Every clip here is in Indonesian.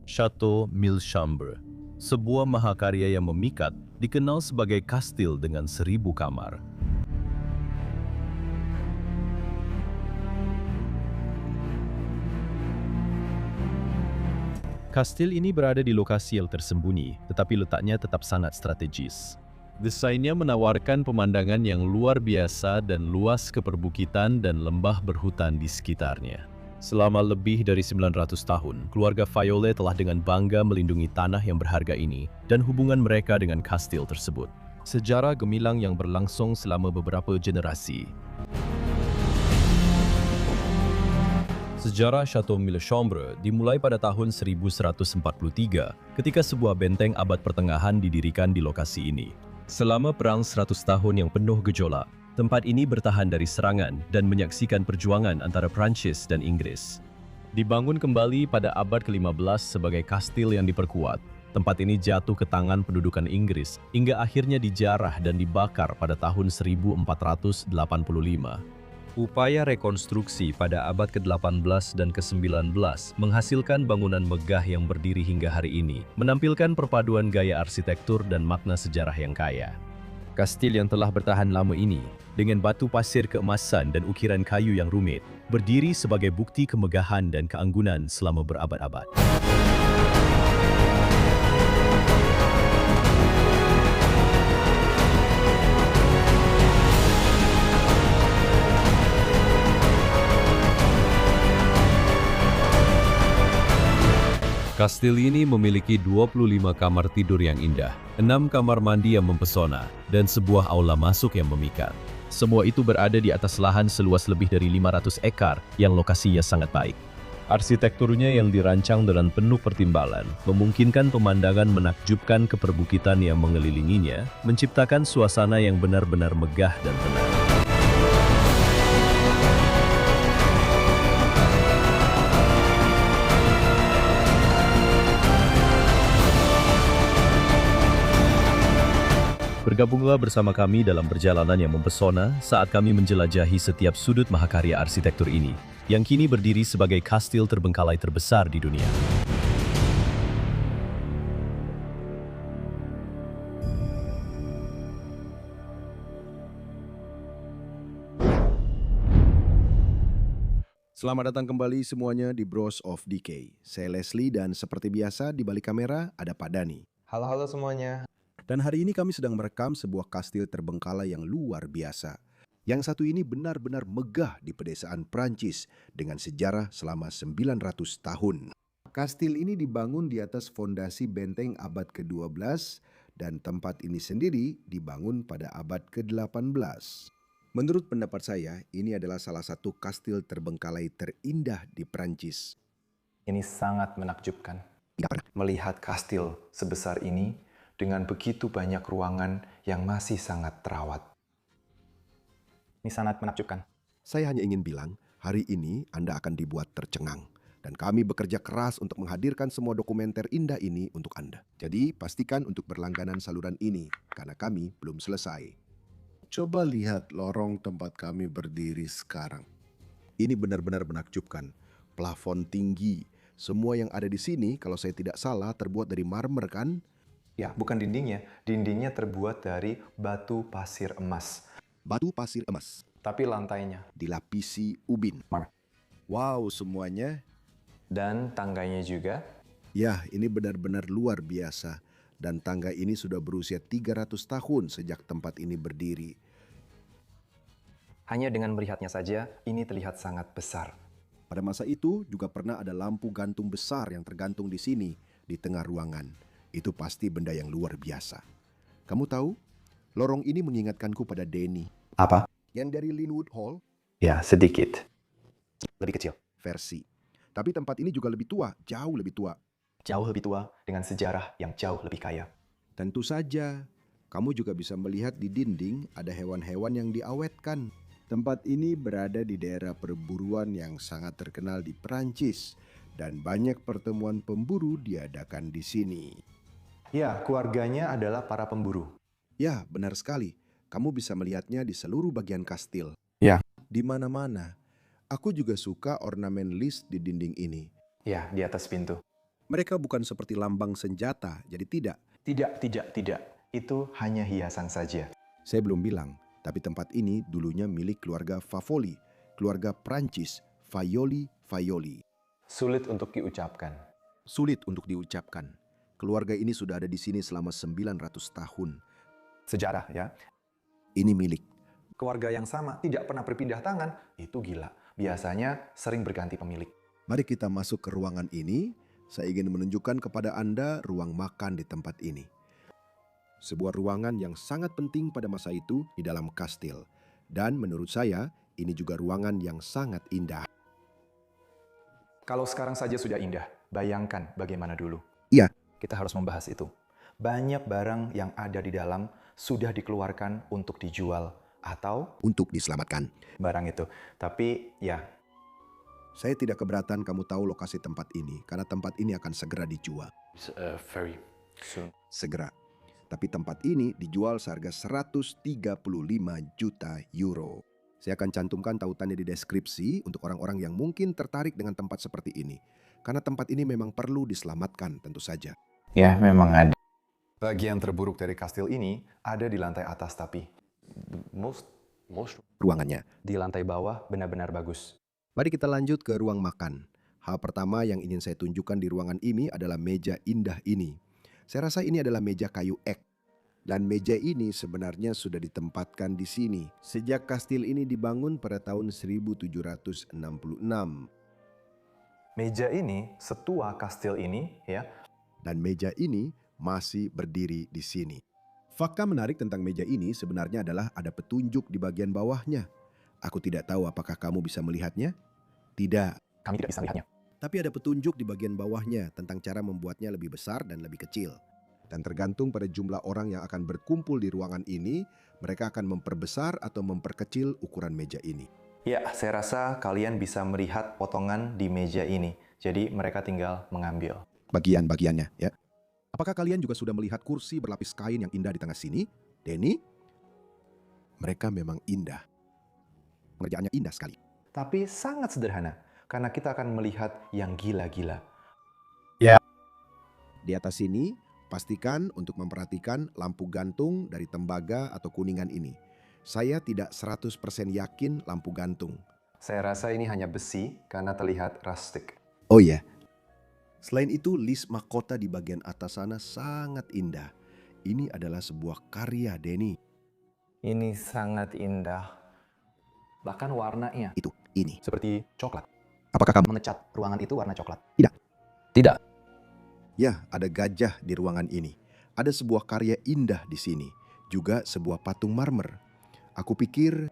Chateau Milchambre, sebuah mahakarya yang memikat, dikenal sebagai kastil dengan 1000 kamar. Kastil ini berada di lokasi yang tersembunyi, tetapi letaknya tetap sangat strategis. Desainnya menawarkan pemandangan yang luar biasa dan luas ke perbukitan dan lembah berhutan di sekitarnya. Selama lebih dari 900 tahun, keluarga Violet telah dengan bangga melindungi tanah yang berharga ini dan hubungan mereka dengan kastil tersebut. Sejarah gemilang yang berlangsung selama beberapa generasi. Sejarah Chateau Milchambre dimulai pada tahun 1143 ketika sebuah benteng abad pertengahan didirikan di lokasi ini. Selama perang 100 tahun yang penuh gejolak, tempat ini bertahan dari serangan dan menyaksikan perjuangan antara Prancis dan Inggris. Dibangun kembali pada abad ke-15 sebagai kastil yang diperkuat, tempat ini jatuh ke tangan pendudukan Inggris hingga akhirnya dijarah dan dibakar pada tahun 1485. Upaya rekonstruksi pada abad ke-18 dan ke-19 menghasilkan bangunan megah yang berdiri hingga hari ini, menampilkan perpaduan gaya arsitektur dan makna sejarah yang kaya. Kastil yang telah bertahan lama ini, dengan batu pasir keemasan dan ukiran kayu yang rumit, berdiri sebagai bukti kemegahan dan keanggunan selama berabad-abad. Kastil ini memiliki 25 kamar tidur yang indah, 6 kamar mandi yang mempesona, dan sebuah aula masuk yang memikat. Semua itu berada di atas lahan seluas lebih dari 500 ekar yang lokasinya sangat baik. Arsitekturnya yang dirancang dengan penuh pertimbangan memungkinkan pemandangan menakjubkan ke perbukitan yang mengelilinginya, menciptakan suasana yang benar-benar megah dan tenang. Bergabunglah bersama kami dalam perjalanan yang mempesona saat kami menjelajahi setiap sudut mahakarya arsitektur ini, yang kini berdiri sebagai kastil terbengkalai terbesar di dunia. Selamat datang kembali semuanya di Bros of Decay. Saya Leslie dan seperti biasa di balik kamera ada Pak Dani. Halo semuanya. Dan hari ini kami sedang merekam sebuah kastil terbengkalai yang luar biasa. Yang satu ini benar-benar megah di pedesaan Prancis dengan sejarah selama 900 tahun. Kastil ini dibangun di atas fondasi benteng abad ke-12 dan tempat ini sendiri dibangun pada abad ke-18. Menurut pendapat saya, ini adalah salah satu kastil terbengkalai terindah di Prancis. Ini sangat menakjubkan. Melihat kastil sebesar ini dengan begitu banyak ruangan yang masih sangat terawat. Ini sangat menakjubkan. Saya hanya ingin bilang, hari ini Anda akan dibuat tercengang. Dan kami bekerja keras untuk menghadirkan semua dokumenter indah ini untuk Anda. Jadi pastikan untuk berlangganan saluran ini, karena kami belum selesai. Coba lihat lorong tempat kami berdiri sekarang. Ini benar-benar menakjubkan. Plafon tinggi. Semua yang ada di sini, kalau saya tidak salah, terbuat dari marmer kan? Ya, bukan dindingnya. Dindingnya terbuat dari batu pasir emas. Batu pasir emas. Tapi lantainya Dilapisi ubin. marmer. Wow, semuanya. Dan tangganya juga. Ya, ini benar-benar luar biasa. Dan tangga ini sudah berusia 300 tahun sejak tempat ini berdiri. Hanya dengan melihatnya saja, ini terlihat sangat besar. Pada masa itu juga pernah ada lampu gantung besar yang tergantung di sini, di tengah ruangan. Itu pasti benda yang luar biasa. Kamu tahu, lorong ini mengingatkanku pada Denny. Apa? Yang dari Linwood Hall, Ya, sedikit. Lebih kecil. versi. Tapi tempat ini juga lebih tua, jauh lebih tua. Jauh lebih tua dengan sejarah yang jauh lebih kaya. Tentu saja, kamu juga bisa melihat di dinding ada hewan-hewan yang diawetkan. Tempat ini berada di daerah perburuan yang sangat terkenal di Perancis. Dan banyak pertemuan pemburu diadakan di sini. Ya, keluarganya adalah para pemburu. Ya, benar sekali. Kamu bisa melihatnya di seluruh bagian kastil. Ya. Di mana-mana. Aku juga suka ornamen list di dinding ini. Ya, di atas pintu. Mereka bukan seperti lambang senjata, jadi tidak. Tidak. Itu hanya hiasan saja. Saya belum bilang, tapi tempat ini dulunya milik keluarga Favoli, keluarga Prancis, Faioli. Sulit untuk diucapkan. Sulit untuk diucapkan. Keluarga ini sudah ada di sini selama 900 tahun. Sejarah ya. Ini milik. Keluarga yang sama tidak pernah berpindah tangan. Itu gila. Biasanya sering berganti pemilik. Mari kita masuk ke ruangan ini. Saya ingin menunjukkan kepada Anda ruang makan di tempat ini. Sebuah ruangan yang sangat penting pada masa itu di dalam kastil. Dan menurut saya, ini juga ruangan yang sangat indah. Kalau sekarang saja sudah indah, bayangkan bagaimana dulu. Iya. Kita harus membahas itu. Banyak barang yang ada di dalam sudah dikeluarkan untuk dijual atau Untuk diselamatkan. barang itu. Tapi ya, Saya tidak keberatan kamu tahu lokasi tempat ini, karena tempat ini akan segera dijual. very soon. Segera. Tapi tempat ini dijual seharga 135 juta euro. Saya akan cantumkan tautannya di deskripsi untuk orang-orang yang mungkin tertarik dengan tempat seperti ini. Karena tempat ini memang perlu diselamatkan tentu saja. Ya, memang ada. Bagian terburuk dari kastil ini ada di lantai atas tapi most Ruangannya. di lantai bawah benar-benar bagus. Mari kita lanjut ke ruang makan. Hal pertama yang ingin saya tunjukkan di ruangan ini adalah meja indah ini. Saya rasa ini adalah meja kayu ek. Dan meja ini sebenarnya sudah ditempatkan di sini sejak kastil ini dibangun pada tahun 1766. Meja ini setua kastil ini ya. Dan meja ini masih berdiri di sini. Fakta menarik tentang meja ini sebenarnya adalah ada petunjuk di bagian bawahnya. Aku tidak tahu apakah kamu bisa melihatnya? Tidak. Kami tidak bisa melihatnya. Tapi ada petunjuk di bagian bawahnya tentang cara membuatnya lebih besar dan lebih kecil. Dan tergantung pada jumlah orang yang akan berkumpul di ruangan ini, mereka akan memperbesar atau memperkecil ukuran meja ini. Ya, saya rasa kalian bisa melihat potongan di meja ini. Jadi mereka tinggal mengambil. Bagian-bagiannya, ya. Apakah kalian juga sudah melihat kursi berlapis kain yang indah di tengah sini? Denny? Mereka memang indah. Pengerjaannya indah sekali. Tapi sangat sederhana, karena kita akan melihat yang gila-gila. Di atas sini, pastikan untuk memperhatikan lampu gantung dari tembaga atau kuningan ini. Saya tidak 100% yakin lampu gantung. Saya rasa ini hanya besi karena terlihat rustic. Oh ya. Selain itu, list mahkota di bagian atas sana sangat indah. Ini adalah sebuah karya Denny. Ini sangat indah. Bahkan warnanya Itu, ini. seperti coklat. Apakah kamu? Mengecat ruangan itu warna coklat. Tidak. Ya, ada gajah di ruangan ini. Ada sebuah karya indah di sini. Juga sebuah patung marmer. Aku pikir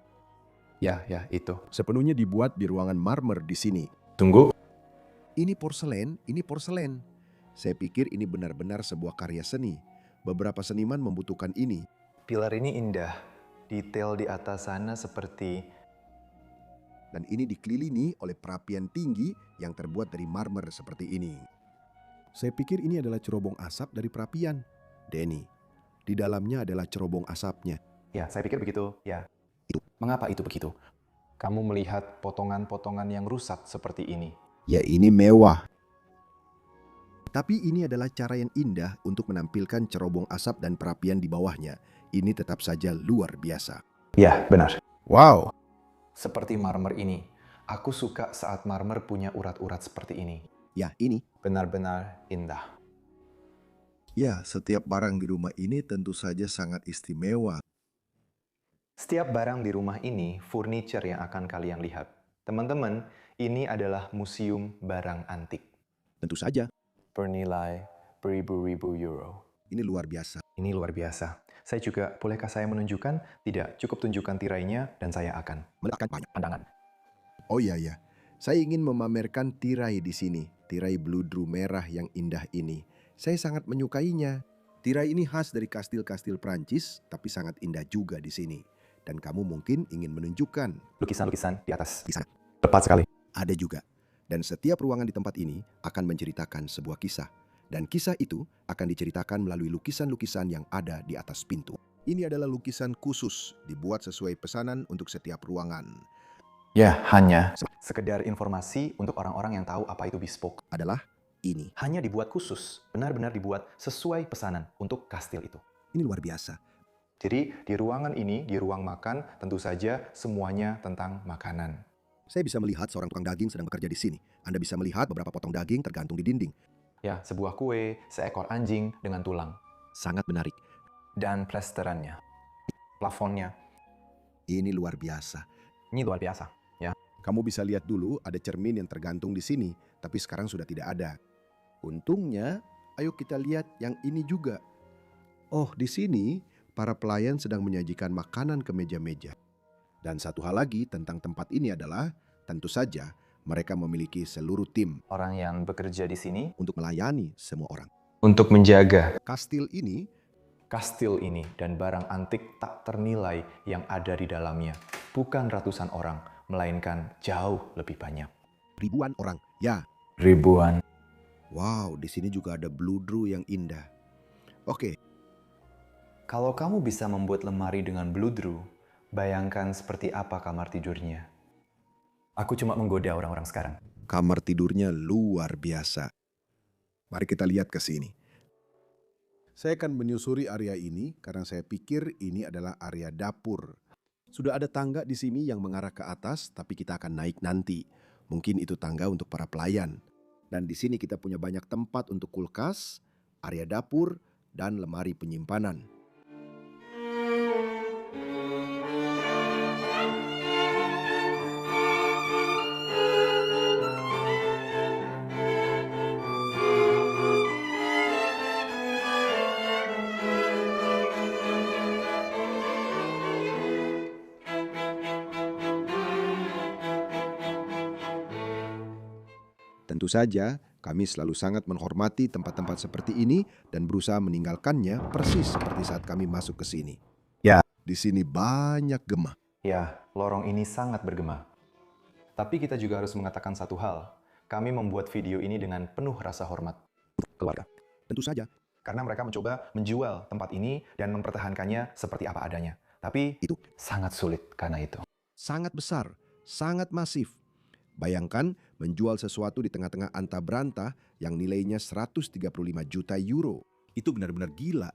Ya, itu. sepenuhnya dibuat di ruangan marmer di sini. Tunggu. Ini porselen. Saya pikir ini benar-benar sebuah karya seni. Beberapa seniman membutuhkan ini. Pilar ini indah. Detail di atas sana seperti Dan ini dikelilingi oleh perapian tinggi yang terbuat dari marmer seperti ini. Saya pikir ini adalah cerobong asap dari perapian. Denny, di dalamnya adalah cerobong asapnya. Ya, saya pikir begitu. Ya. Itu. Mengapa itu begitu? Kamu melihat potongan-potongan yang rusak seperti ini. Ya, ini mewah. Tapi ini adalah cara yang indah untuk menampilkan cerobong asap dan perapian di bawahnya. Ini tetap saja luar biasa. Ya, benar. Wow. Seperti marmer ini. Aku suka saat marmer punya urat-urat seperti ini. Ya, ini. Benar-benar indah. Ya, setiap barang di rumah ini tentu saja sangat istimewa. Setiap barang di rumah ini furniture yang akan kalian lihat. Teman-teman, ini adalah museum barang antik. Tentu saja, Bernilai beribu-ribu euro. ini luar biasa. Ini luar biasa. Saya juga, bolehkah saya menunjukkan? Tidak, cukup tunjukkan tirainya dan saya akan Meletakkan banyak pandangan. Oh iya. Saya ingin memamerkan tirai di sini. Tirai bludru merah yang indah ini. Saya sangat menyukainya. Tirai ini khas dari kastil-kastil Prancis, tapi sangat indah juga di sini. Dan kamu mungkin ingin menunjukkan. Lukisan-lukisan di atas. Di sana. Tepat sekali. Ada juga. Dan setiap ruangan di tempat ini akan menceritakan sebuah kisah. Dan kisah itu akan diceritakan melalui lukisan-lukisan yang ada di atas pintu. Ini adalah lukisan khusus, dibuat sesuai pesanan untuk setiap ruangan. Ya, hanya sekedar informasi untuk orang-orang yang tahu apa itu bespoke. Adalah ini. Hanya dibuat khusus, benar-benar dibuat sesuai pesanan untuk kastil itu. Ini luar biasa. Jadi di ruangan ini, di ruang makan, tentu saja semuanya tentang makanan. Saya bisa melihat seorang tukang daging sedang bekerja di sini. Anda bisa melihat beberapa potong daging tergantung di dinding. Ya, sebuah kue, seekor anjing dengan tulang. Sangat menarik. Dan plesterannya, plafonnya. Ini luar biasa. Ini luar biasa. Kamu bisa lihat dulu ada cermin yang tergantung di sini, tapi sekarang sudah tidak ada. Untungnya, ayo kita lihat yang ini juga. Oh, di sini para pelayan sedang menyajikan makanan ke meja-meja. Dan satu hal lagi tentang tempat ini adalah, tentu saja mereka memiliki seluruh tim Orang yang bekerja di sini untuk melayani semua orang. untuk menjaga Kastil ini kastil ini dan barang antik tak ternilai yang ada di dalamnya. Bukan ratusan orang, melainkan jauh lebih banyak. ribuan orang. Ya, Ribuan. wow, di sini juga ada bludru yang indah. Oke, Kalau kamu bisa membuat lemari dengan bludru, bayangkan seperti apa kamar tidurnya. Aku cuma menggoda orang-orang sekarang. kamar tidurnya luar biasa. Mari kita lihat ke sini. Saya akan menyusuri area ini karena saya pikir ini adalah area dapur. Sudah ada tangga di sini yang mengarah ke atas, tapi kita akan naik nanti. Mungkin itu tangga untuk para pelayan. Dan di sini kita punya banyak tempat untuk kulkas, area dapur, dan lemari penyimpanan. Tentu saja, kami selalu sangat menghormati tempat-tempat seperti ini dan berusaha meninggalkannya persis seperti saat kami masuk ke sini. Ya. Di sini banyak gema. Ya, lorong ini sangat bergema. Tapi kita juga harus mengatakan satu hal. Kami membuat video ini dengan penuh rasa hormat. Keluarga. Tentu saja, Karena mereka mencoba menjual tempat ini dan mempertahankannya seperti apa adanya. Tapi itu sangat sulit karena itu. sangat besar, sangat masif. Bayangkan menjual sesuatu di tengah-tengah anta berantah yang nilainya 135 juta euro. Itu benar-benar gila.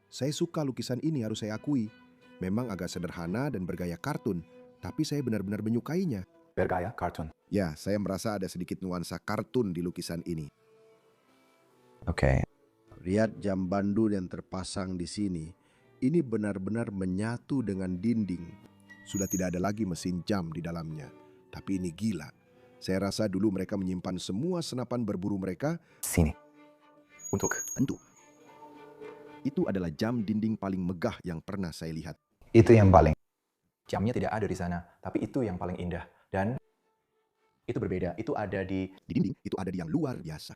Saya suka lukisan ini, harus saya akui. Memang agak sederhana dan bergaya kartun, tapi saya benar-benar menyukainya. Bergaya kartun. Ya, saya merasa ada sedikit nuansa kartun di lukisan ini. Oke. Lihat jam bandul yang terpasang di sini. Ini benar-benar menyatu dengan dinding. Sudah tidak ada lagi mesin jam di dalamnya. Tapi ini gila. Saya rasa dulu mereka menyimpan semua senapan berburu mereka. Sini. Untuk. Tentu. Itu adalah jam dinding paling megah yang pernah saya lihat. Itu yang paling. Jamnya tidak ada di sana, tapi itu yang paling indah. Dan itu berbeda. Itu ada di... Di dinding itu ada yang luar biasa.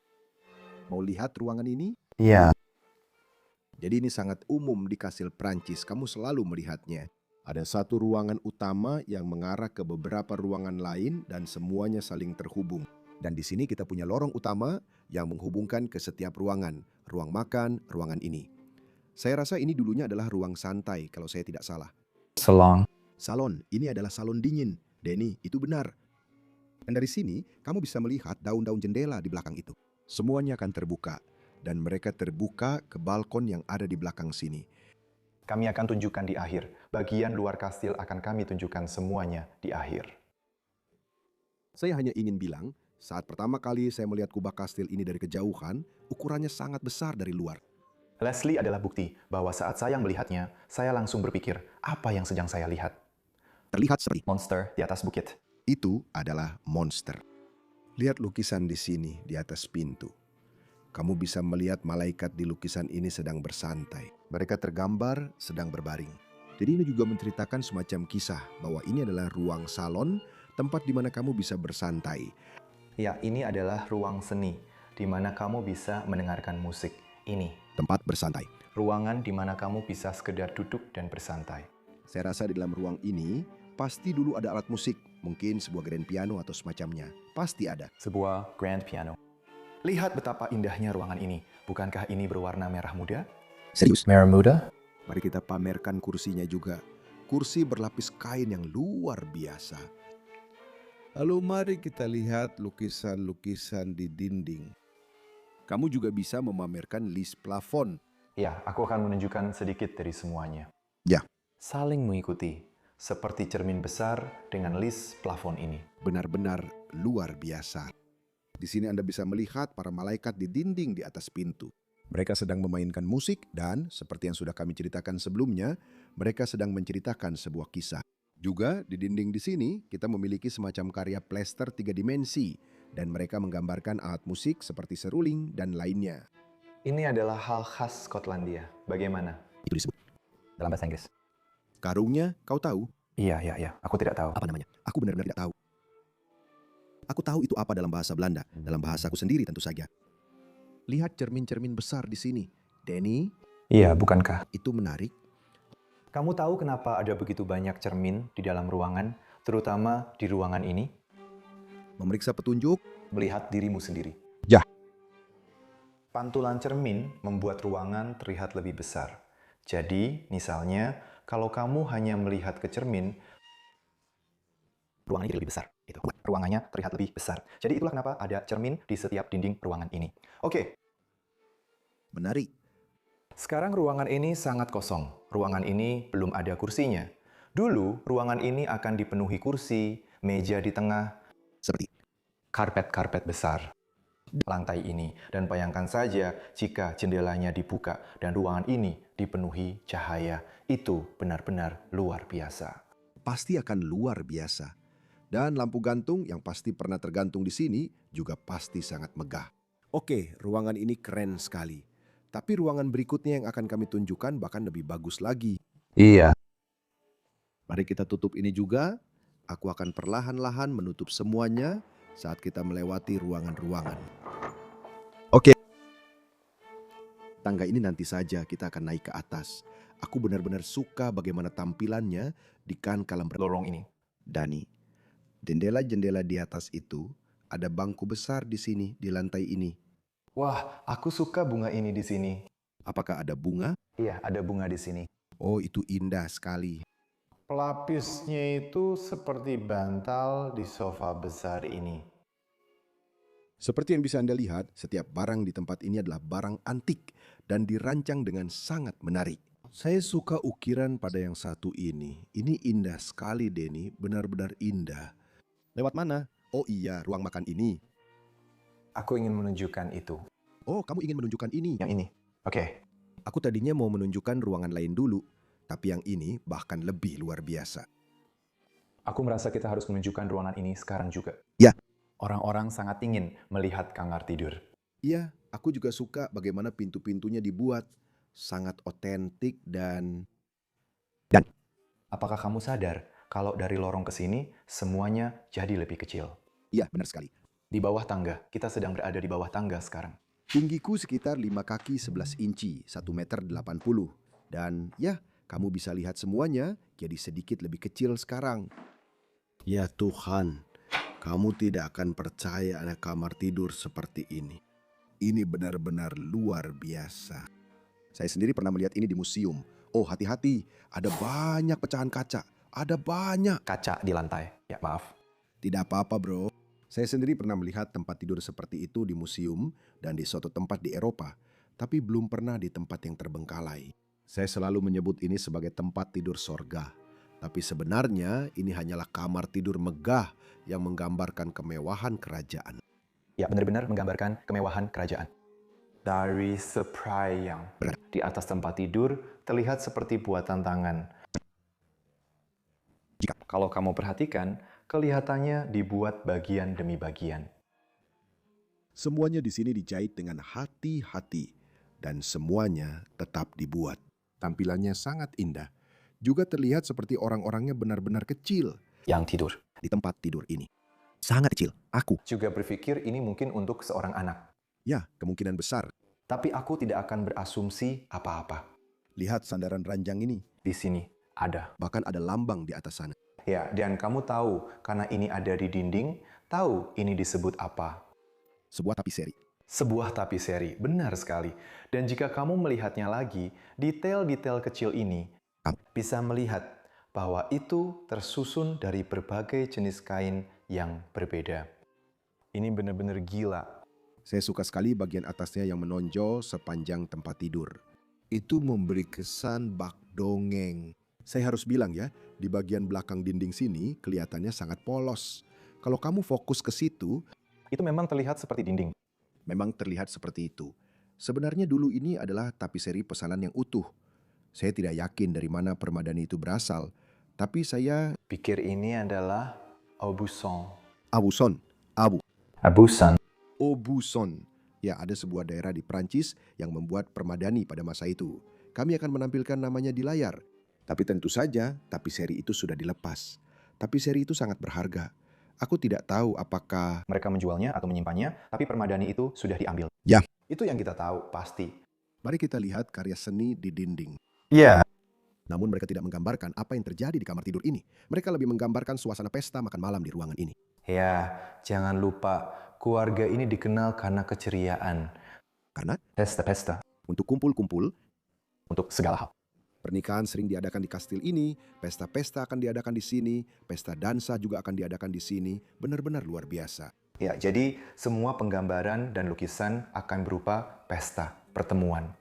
Mau lihat ruangan ini? Iya. Jadi ini sangat umum di kastil Prancis. Kamu selalu melihatnya. Ada satu ruangan utama yang mengarah ke beberapa ruangan lain dan semuanya saling terhubung. Dan di sini kita punya lorong utama yang menghubungkan ke setiap ruangan. Ruang makan, ruangan ini. Saya rasa ini dulunya adalah ruang santai kalau saya tidak salah. Salon, ini adalah salon dingin. Denny, itu benar. Dan dari sini, kamu bisa melihat daun-daun jendela di belakang itu. Semuanya akan terbuka. Dan mereka terbuka ke balkon yang ada di belakang sini. Kami akan tunjukkan di akhir. Bagian luar kastil akan kami tunjukkan semuanya di akhir. Saya hanya ingin bilang, saat pertama kali saya melihat kubah kastil ini dari kejauhan, ukurannya sangat besar dari luar. Leslie adalah bukti bahwa saat saya melihatnya, saya langsung berpikir, apa yang sedang saya lihat? Terlihat seperti Monster di atas bukit. itu adalah monster. Lihat lukisan di sini, di atas pintu. Kamu bisa melihat malaikat di lukisan ini sedang bersantai. Mereka tergambar sedang berbaring. Jadi ini juga menceritakan semacam kisah bahwa ini adalah ruang salon, tempat di mana kamu bisa bersantai. Ya, ini adalah ruang seni, di mana kamu bisa mendengarkan musik. Ini, Tempat bersantai. ruangan di mana kamu bisa sekedar duduk dan bersantai. Saya rasa di dalam ruang ini pasti dulu ada alat musik. Mungkin sebuah grand piano atau semacamnya. Pasti ada. Sebuah grand piano. Lihat betapa indahnya ruangan ini. Bukankah ini berwarna merah muda? Serius? Merah muda? Mari kita pamerkan kursinya juga. Kursi berlapis kain yang luar biasa. Lalu mari kita lihat lukisan-lukisan di dinding. Kamu juga bisa memamerkan list plafon. Ya, aku akan menunjukkan sedikit dari semuanya. Ya, Saling mengikuti, seperti cermin besar dengan list plafon ini. benar-benar luar biasa. Di sini Anda bisa melihat para malaikat di dinding di atas pintu. Mereka sedang memainkan musik dan, seperti yang sudah kami ceritakan sebelumnya, mereka sedang menceritakan sebuah kisah. Juga di dinding di sini, kita memiliki semacam karya plester 3 dimensi, dan mereka menggambarkan alat musik seperti seruling dan lainnya. Ini adalah hal khas Skotlandia. Bagaimana? Itu disebut. Dalam bahasa Inggris. Karungnya, kau tahu? Iya. Aku tidak tahu. Apa namanya? Aku benar-benar tidak tahu. Aku tahu itu apa dalam bahasa Belanda, dalam bahasaku sendiri tentu saja. Lihat cermin-cermin besar di sini. Danny, Iya, bukankah? itu menarik. Kamu tahu kenapa ada begitu banyak cermin di dalam ruangan, terutama di ruangan ini? Memeriksa petunjuk. Melihat dirimu sendiri. Ya. Pantulan cermin membuat ruangan terlihat lebih besar. Jadi, misalnya, kalau kamu hanya melihat ke cermin, ruangan ini lebih besar. Ruangannya terlihat lebih besar. Jadi itulah kenapa ada cermin di setiap dinding ruangan ini. Oke, Menarik. sekarang ruangan ini sangat kosong. Ruangan ini belum ada kursinya. Dulu, ruangan ini akan dipenuhi kursi, meja di tengah, Seperti karpet-karpet besar lantai ini. Dan bayangkan saja jika jendelanya dibuka dan ruangan ini dipenuhi cahaya. Itu benar-benar luar biasa. pasti akan luar biasa. Dan lampu gantung yang pasti pernah tergantung di sini juga pasti sangat megah. Oke, ruangan ini keren sekali. Tapi ruangan berikutnya yang akan kami tunjukkan bahkan lebih bagus lagi. Iya. Mari kita tutup ini juga. Aku akan perlahan-lahan menutup semuanya saat kita melewati ruangan-ruangan. Oke. Tangga ini nanti saja kita akan naik ke atas. Aku benar-benar suka bagaimana tampilannya di kalam Lorong ini. Dani, jendela-jendela di atas itu ada bangku besar di sini, di lantai ini. Wah, aku suka bunga ini di sini. Apakah ada bunga? Iya, ada bunga di sini. Oh, itu indah sekali. Pelapisnya itu seperti bantal di sofa besar ini. Seperti yang bisa Anda lihat, setiap barang di tempat ini adalah barang antik dan dirancang dengan sangat menarik. Saya suka ukiran pada yang satu ini. Ini indah sekali, Denny. Benar-benar indah. Lewat mana? Oh iya, ruang makan ini. Aku ingin menunjukkan itu. Oh, kamu ingin menunjukkan ini? Yang ini. Oke. Aku tadinya mau menunjukkan ruangan lain dulu, tapi yang ini bahkan lebih luar biasa. Aku merasa kita harus menunjukkan ruangan ini sekarang juga. Ya. Orang-orang sangat ingin melihat kamar tidur. Iya, aku juga suka bagaimana pintu-pintunya dibuat. Sangat otentik dan... Apakah kamu sadar kalau dari lorong ke sini semuanya jadi lebih kecil? Iya, benar sekali. Di bawah tangga, kita sedang berada di bawah tangga sekarang. Tinggiku sekitar 5 kaki 11 inci, 1 meter 80. Dan ya, kamu bisa lihat semuanya jadi sedikit lebih kecil sekarang. Ya Tuhan, kamu tidak akan percaya ada kamar tidur seperti ini. Ini benar-benar luar biasa. Saya sendiri pernah melihat ini di museum. Oh, hati-hati, ada banyak pecahan kaca. Ada banyak. Kaca di lantai. Ya, maaf. Tidak apa-apa, bro. Saya sendiri pernah melihat tempat tidur seperti itu di museum dan di suatu tempat di Eropa, tapi belum pernah di tempat yang terbengkalai. Saya selalu menyebut ini sebagai tempat tidur sorga. Tapi sebenarnya ini hanyalah kamar tidur megah yang menggambarkan kemewahan kerajaan. Ya, benar-benar menggambarkan kemewahan kerajaan. Dari spray yang di atas tempat tidur terlihat seperti buatan tangan. Kalau kamu perhatikan, kelihatannya dibuat bagian demi bagian. Semuanya di sini dijahit dengan hati-hati dan semuanya tetap dibuat. Tampilannya sangat indah. Juga terlihat seperti orang-orangnya benar-benar kecil Yang tidur. di tempat tidur ini. Sangat kecil. Aku. Juga berpikir ini mungkin untuk seorang anak. Ya, kemungkinan besar. Tapi aku tidak akan berasumsi apa-apa. Lihat sandaran ranjang ini. Di sini ada. Bahkan ada lambang di atas sana. Ya, dan kamu tahu, karena ini ada di dinding, tahu ini disebut apa? Sebuah tapiseri. Sebuah tapiseri, benar sekali. Dan jika kamu melihatnya lagi, detail-detail kecil ini bisa melihat bahwa itu tersusun dari berbagai jenis kain yang berbeda. Ini benar-benar gila. Saya suka sekali bagian atasnya yang menonjol sepanjang tempat tidur. Itu memberi kesan bak dongeng. Saya harus bilang ya, di bagian belakang dinding sini kelihatannya sangat polos. Kalau kamu fokus ke situ, Itu memang terlihat seperti dinding. memang terlihat seperti itu. Sebenarnya dulu ini adalah tapiseri pesanan yang utuh. Saya tidak yakin dari mana permadani itu berasal, tapi saya Pikir ini adalah Aubusson. Abuson, Abusan. Aubusson. Ya, ada sebuah daerah di Prancis yang membuat permadani pada masa itu. Kami akan menampilkan namanya di layar. Tapi tentu saja tapiseri itu sudah dilepas. Tapiseri itu sangat berharga. Aku tidak tahu apakah Mereka menjualnya atau menyimpannya, tapi permadani itu sudah diambil. Ya. Itu yang kita tahu, pasti. mari kita lihat karya seni di dinding. Iya. Namun mereka tidak menggambarkan apa yang terjadi di kamar tidur ini. Mereka lebih menggambarkan suasana pesta makan malam di ruangan ini. Ya, jangan lupa, keluarga ini dikenal karena keceriaan. Karena Pesta-pesta. untuk kumpul-kumpul, Untuk segala hal. pernikahan sering diadakan di kastil ini, pesta-pesta akan diadakan di sini, pesta dansa juga akan diadakan di sini. Benar-benar luar biasa. Ya, jadi semua penggambaran dan lukisan akan berupa pesta, pertemuan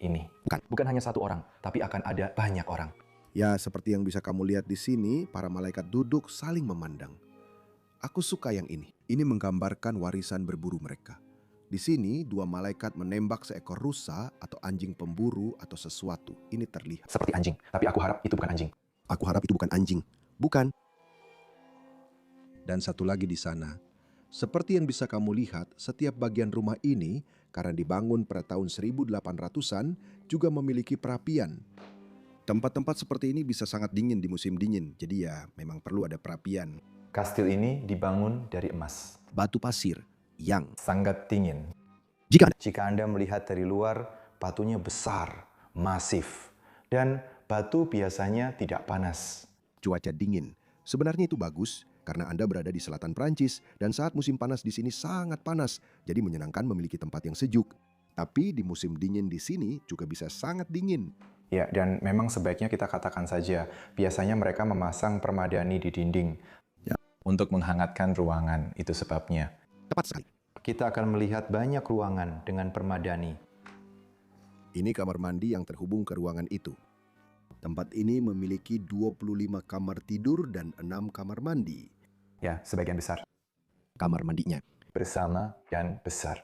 ini. Bukan hanya satu orang, tapi akan ada banyak orang. Ya, seperti yang bisa kamu lihat di sini, para malaikat duduk saling memandang. Aku suka yang ini. Ini menggambarkan warisan berburu mereka. Di sini, dua malaikat menembak seekor rusa atau anjing pemburu atau sesuatu. Ini terlihat. Seperti anjing, tapi aku harap itu bukan anjing. Aku harap itu bukan anjing. Bukan. Dan satu lagi di sana. Seperti yang bisa kamu lihat, setiap bagian rumah ini, karena dibangun pada tahun 1800-an, juga memiliki perapian. Tempat-tempat seperti ini bisa sangat dingin di musim dingin, jadi ya memang perlu ada perapian. Kastil ini dibangun dari emas. Batu pasir yang Sangat dingin. Jika Anda melihat dari luar, batunya besar, masif. Dan batu biasanya tidak panas. cuaca dingin. Sebenarnya itu bagus karena Anda berada di selatan Prancis dan saat musim panas di sini sangat panas, jadi menyenangkan memiliki tempat yang sejuk. Tapi di musim dingin di sini juga bisa sangat dingin. Ya, dan memang sebaiknya kita katakan saja, biasanya mereka memasang permadani di dinding untuk menghangatkan ruangan, itu sebabnya. Tepat sekali. Kita akan melihat banyak ruangan dengan permadani. Ini kamar mandi yang terhubung ke ruangan itu. Tempat ini memiliki 25 kamar tidur dan 6 kamar mandi. Ya, sebagian besar. Kamar mandinya. Bersama dan besar.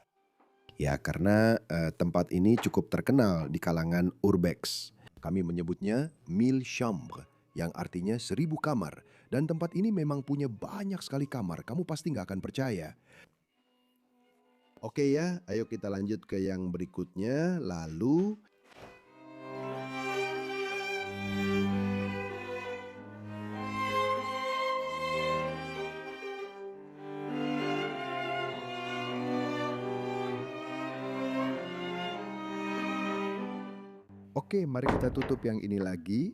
Ya, karena tempat ini cukup terkenal di kalangan urbex. Kami menyebutnya 1000 chambres, yang artinya 1000 kamar. Dan tempat ini memang punya banyak sekali kamar. Kamu pasti nggak akan percaya. Oke ya, ayo kita lanjut ke yang berikutnya. Lalu Oke, mari kita tutup yang ini lagi.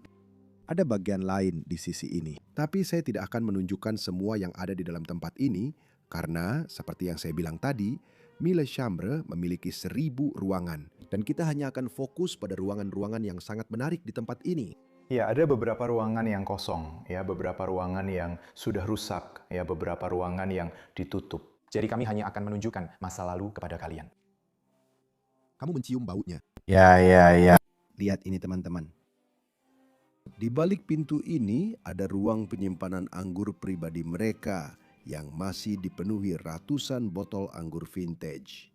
Ada bagian lain di sisi ini. Tapi saya tidak akan menunjukkan semua yang ada di dalam tempat ini karena seperti yang saya bilang tadi, 1000 chambres memiliki 1000 ruangan. Dan kita hanya akan fokus pada ruangan-ruangan yang sangat menarik di tempat ini. Ya, ada beberapa ruangan yang kosong, ya, beberapa ruangan yang sudah rusak, ya, beberapa ruangan yang ditutup. Jadi kami hanya akan menunjukkan masa lalu kepada kalian. Kamu mencium baunya. Ya. Lihat ini teman-teman. Di balik pintu ini ada ruang penyimpanan anggur pribadi mereka yang masih dipenuhi ratusan botol anggur vintage.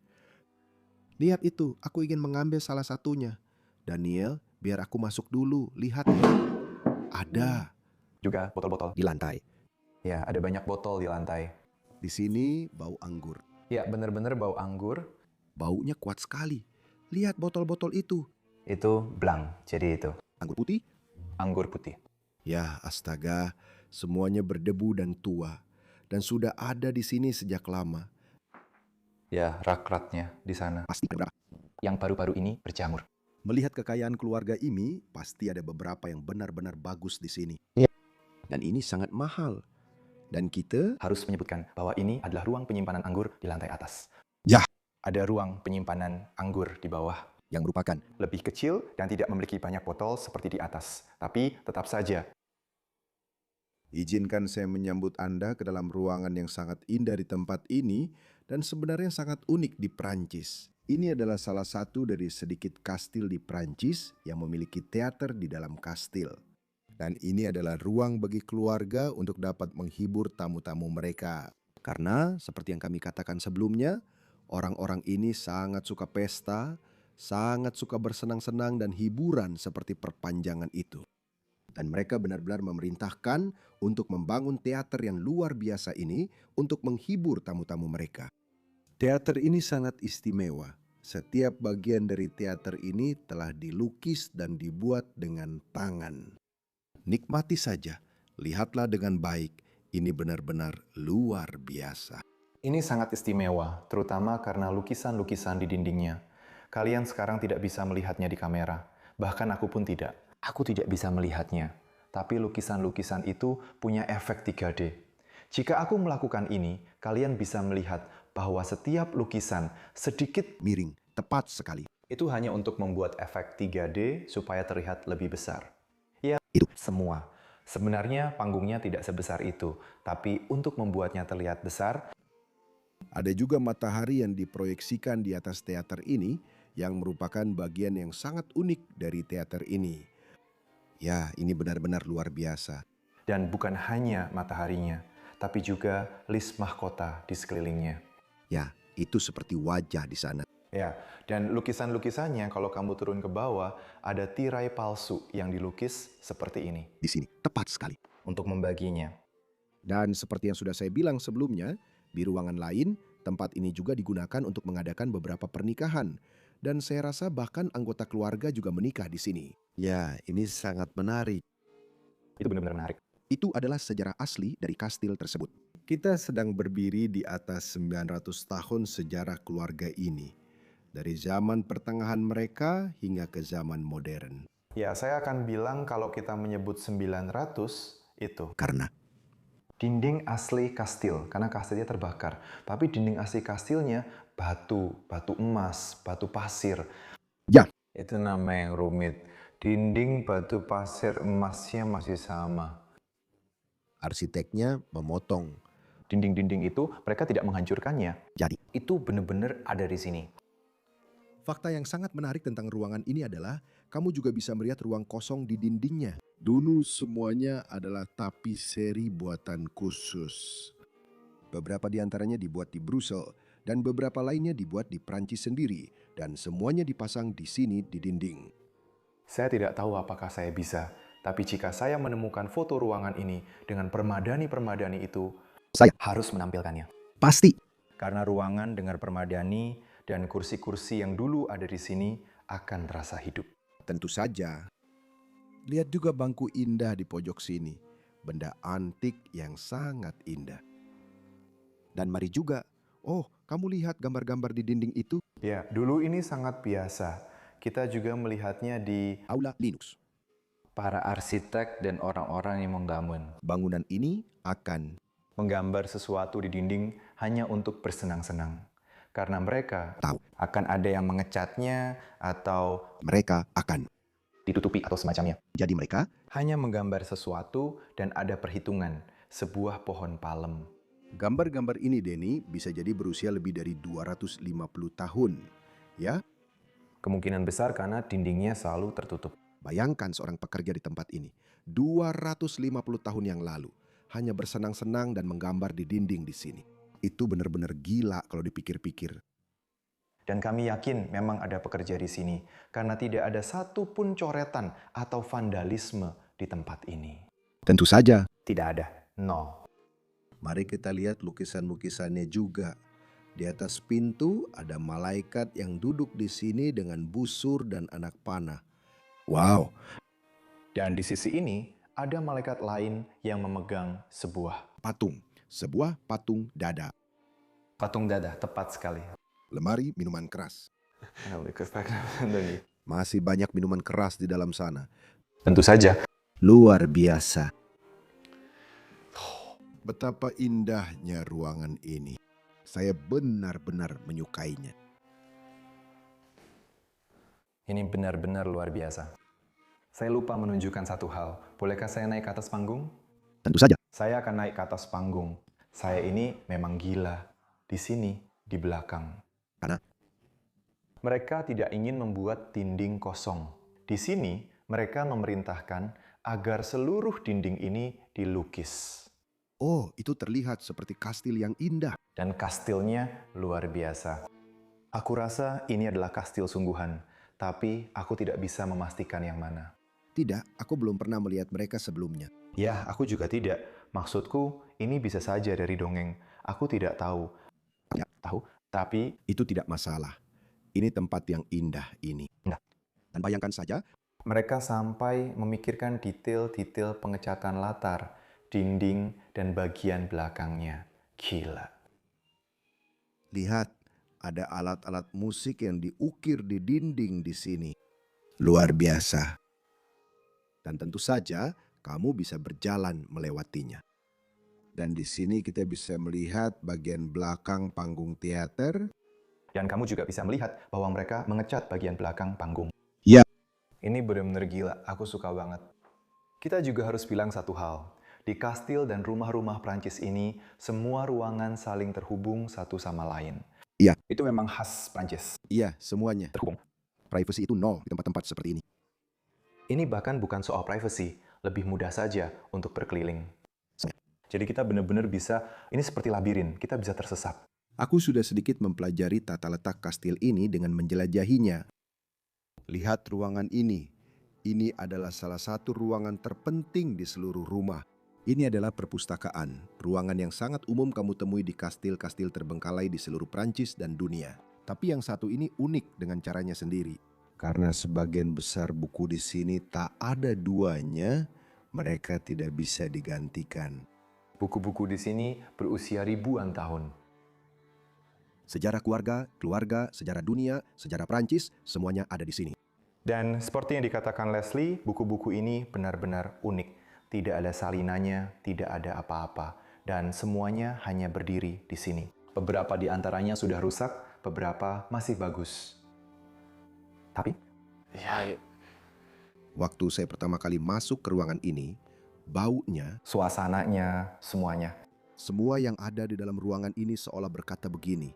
Lihat itu, aku ingin mengambil salah satunya. Daniel, biar aku masuk dulu. Lihat ya. Ada Juga botol-botol. di lantai. Ya, ada banyak botol di lantai. Di sini bau anggur. Ya, benar-benar bau anggur. Baunya kuat sekali. Lihat botol-botol itu. Itu blanc, jadi itu. Anggur putih. Anggur putih. Ya, astaga, semuanya berdebu dan tua. Dan sudah ada di sini sejak lama. Ya, rak-raknya di sana. Pasti ada beberapa. Yang baru-baru ini berjamur. Melihat kekayaan keluarga ini, pasti ada beberapa yang benar-benar bagus di sini. Iya. Dan ini sangat mahal. Dan kita Harus menyebutkan bahwa ini adalah ruang penyimpanan anggur di lantai atas. Ya. Ada ruang penyimpanan anggur di bawah. yang merupakan Lebih kecil dan tidak memiliki banyak botol seperti di atas. Tapi tetap saja, izinkan saya menyambut Anda ke dalam ruangan yang sangat indah di tempat ini. dan sebenarnya sangat unik di Prancis. Ini adalah salah satu dari sedikit kastil di Prancis yang memiliki teater di dalam kastil. Dan ini adalah ruang bagi keluarga untuk dapat menghibur tamu-tamu mereka. Karena seperti yang kami katakan sebelumnya, orang-orang ini sangat suka pesta, sangat suka bersenang-senang dan hiburan seperti perpanjangan itu. Dan mereka benar-benar memerintahkan untuk membangun teater yang luar biasa ini untuk menghibur tamu-tamu mereka. Teater ini sangat istimewa. Setiap bagian dari teater ini telah dilukis dan dibuat dengan tangan. Nikmati saja, lihatlah dengan baik. Ini benar-benar luar biasa. Ini sangat istimewa, terutama karena lukisan-lukisan di dindingnya. Kalian sekarang tidak bisa melihatnya di kamera, bahkan aku pun tidak. Aku tidak bisa melihatnya, tapi lukisan-lukisan itu punya efek 3D. Jika aku melakukan ini, kalian bisa melihat bahwa setiap lukisan sedikit Miring, tepat sekali. itu hanya untuk membuat efek 3D supaya terlihat lebih besar. Ya, Itu. semua. Sebenarnya panggungnya tidak sebesar itu, tapi untuk membuatnya terlihat besar, Ada juga matahari yang diproyeksikan di atas teater ini yang merupakan bagian yang sangat unik dari teater ini. Ya, ini benar-benar luar biasa. dan bukan hanya mataharinya, tapi juga list mahkota di sekelilingnya. Ya, itu seperti wajah di sana. Ya, dan lukisan-lukisannya kalau kamu turun ke bawah, ada tirai palsu yang dilukis seperti ini. Di sini, tepat sekali. Untuk membaginya. Dan seperti yang sudah saya bilang sebelumnya, di ruangan lain, tempat ini juga digunakan untuk mengadakan beberapa pernikahan. Dan saya rasa bahkan anggota keluarga juga menikah di sini. Ya, ini sangat menarik. Itu benar-benar menarik. Itu adalah sejarah asli dari kastil tersebut. Kita sedang berdiri di atas 900 tahun sejarah keluarga ini. Dari zaman pertengahan mereka hingga ke zaman modern. Ya, saya akan bilang kalau kita menyebut 900 itu Karena dinding asli kastil, karena kastilnya terbakar. Tapi dinding asli kastilnya batu, batu emas, batu pasir. Itu nama yang rumit. Dinding batu pasir emasnya masih sama. arsiteknya memotong. Dinding-dinding itu mereka tidak menghancurkannya. Jadi, Itu benar-benar ada di sini. fakta yang sangat menarik tentang ruangan ini adalah kamu juga bisa melihat ruang kosong di dindingnya. Dulu semuanya adalah tapiseri buatan khusus. Beberapa di antaranya dibuat di Brussels dan beberapa lainnya dibuat di Prancis sendiri dan semuanya dipasang di sini di dinding. Saya tidak tahu apakah saya bisa, tapi jika saya menemukan foto ruangan ini dengan permadani-permadani itu, Saya harus menampilkannya. pasti Karena ruangan dengan permadani dan kursi-kursi yang dulu ada di sini akan terasa hidup. tentu saja. Lihat juga bangku indah di pojok sini. Benda antik yang sangat indah. Dan mari juga, oh kamu lihat gambar-gambar di dinding itu? Ya, dulu ini sangat biasa. Kita juga melihatnya di Aula Linux. Para arsitek dan orang-orang yang membangun. Bangunan ini akan menggambar sesuatu di dinding hanya untuk bersenang-senang. Karena mereka tahu, akan ada yang mengecatnya atau mereka akan. ditutupi atau semacamnya. Jadi mereka Hanya menggambar sesuatu dan ada perhitungan, sebuah pohon palem. gambar-gambar ini, Denny, bisa jadi berusia lebih dari 250 tahun. Ya, Kemungkinan besar karena dindingnya selalu tertutup. bayangkan seorang pekerja di tempat ini 250 tahun yang lalu hanya bersenang-senang dan menggambar di dinding di sini. Itu benar-benar gila kalau dipikir-pikir. Dan kami yakin memang ada pekerja di sini, karena tidak ada satupun coretan atau vandalisme di tempat ini. Tentu saja. Tidak ada. No. Mari kita lihat lukisan-lukisannya juga. Di atas pintu ada malaikat yang duduk di sini dengan busur dan anak panah. Wow, Dan di sisi ini, ada malaikat lain yang memegang sebuah patung. Sebuah patung dada. patung dada, tepat sekali. Lemari minuman keras. Masih banyak minuman keras di dalam sana. Tentu saja. Luar biasa. Betapa indahnya ruangan ini. Saya benar-benar menyukainya. Ini benar-benar luar biasa. Saya lupa menunjukkan satu hal. Bolehkah saya naik ke atas panggung? Tentu saja. Saya akan naik ke atas panggung. Saya ini memang gila. Di sini di belakang. Karena Mereka tidak ingin membuat dinding kosong. Di sini, mereka memerintahkan agar seluruh dinding ini dilukis. oh, itu terlihat seperti kastil yang indah. Dan kastilnya luar biasa. Aku rasa ini adalah kastil sungguhan, tapi aku tidak bisa memastikan yang mana. Tidak, aku belum pernah melihat mereka sebelumnya. Ya, aku juga tidak. Maksudku, ini bisa saja dari dongeng. Aku tidak tahu. Ya, Tapi itu tidak masalah. Ini tempat yang indah ini. Nah. Dan bayangkan saja, mereka sampai memikirkan detail-detail pengecatan latar, dinding, dan bagian belakangnya. Gila. lihat, ada alat-alat musik yang diukir di dinding di sini. Luar biasa. Dan tentu saja, kamu bisa berjalan melewatinya. Dan di sini kita bisa melihat bagian belakang panggung teater. Dan kamu juga bisa melihat bahwa mereka mengecat bagian belakang panggung. Ya. Ini benar-benar gila, aku suka banget. Kita juga harus bilang satu hal. Di kastil dan rumah-rumah Prancis ini, semua ruangan saling terhubung satu sama lain. Iya. Itu memang khas Prancis. Iya, semuanya. Terhubung. Privacy itu nol di tempat-tempat seperti ini. Ini bahkan bukan soal privacy, lebih mudah saja untuk berkeliling. Jadi kita benar-benar bisa, ini seperti labirin, kita bisa tersesat. Aku sudah sedikit mempelajari tata letak kastil ini dengan menjelajahinya. Lihat ruangan ini. Ini adalah salah satu ruangan terpenting di seluruh rumah. Ini adalah perpustakaan, ruangan yang sangat umum kamu temui di kastil-kastil terbengkalai di seluruh Prancis dan dunia. Tapi yang satu ini unik dengan caranya sendiri. Karena sebagian besar buku di sini tak ada duanya, mereka tidak bisa digantikan. Buku-buku di sini berusia ribuan tahun. Sejarah keluarga, sejarah dunia, sejarah Prancis, semuanya ada di sini. Dan seperti yang dikatakan Leslie, buku-buku ini benar-benar unik. Tidak ada salinannya, tidak ada apa-apa. Dan semuanya hanya berdiri di sini. Beberapa di antaranya sudah rusak, beberapa masih bagus. Tapi, Waktu saya pertama kali masuk ke ruangan ini, baunya, suasananya, semuanya. semua yang ada di dalam ruangan ini seolah berkata begini,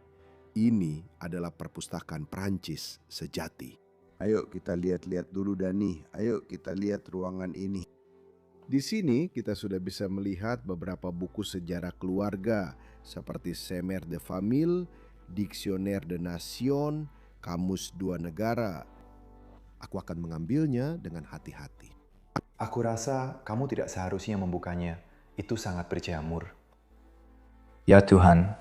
ini adalah perpustakaan Prancis sejati. Ayo kita lihat-lihat dulu Dani, ayo kita lihat ruangan ini. Di sini kita sudah bisa melihat beberapa buku sejarah keluarga seperti Semeur de Famille, Dictionnaire de Nation, Kamus Dua Negara. Aku akan mengambilnya dengan hati-hati. Aku rasa kamu tidak seharusnya membukanya. Itu sangat berjamur. Ya Tuhan.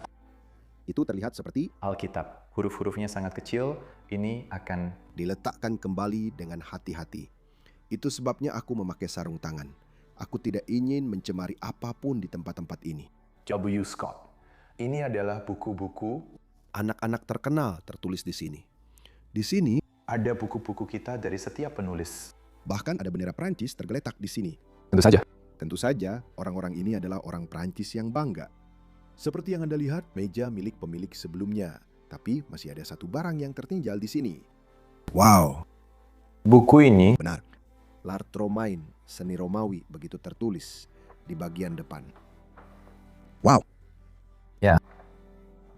Itu terlihat seperti Alkitab. Huruf-hurufnya sangat kecil. Ini akan diletakkan kembali dengan hati-hati. Itu sebabnya aku memakai sarung tangan. Aku tidak ingin mencemari apapun di tempat-tempat ini. W. Scott. Ini adalah buku-buku Anak-anak terkenal tertulis di sini. Di sini, ada buku-buku kita dari setiap penulis. bahkan ada bendera Prancis tergeletak di sini. Tentu saja. Tentu saja, orang-orang ini adalah orang Prancis yang bangga. Seperti yang Anda lihat, meja milik pemilik sebelumnya. Tapi masih ada satu barang yang tertinggal di sini. Wow, Buku ini benar. L'Art Romain, seni Romawi, begitu tertulis di bagian depan. Wow. Ya.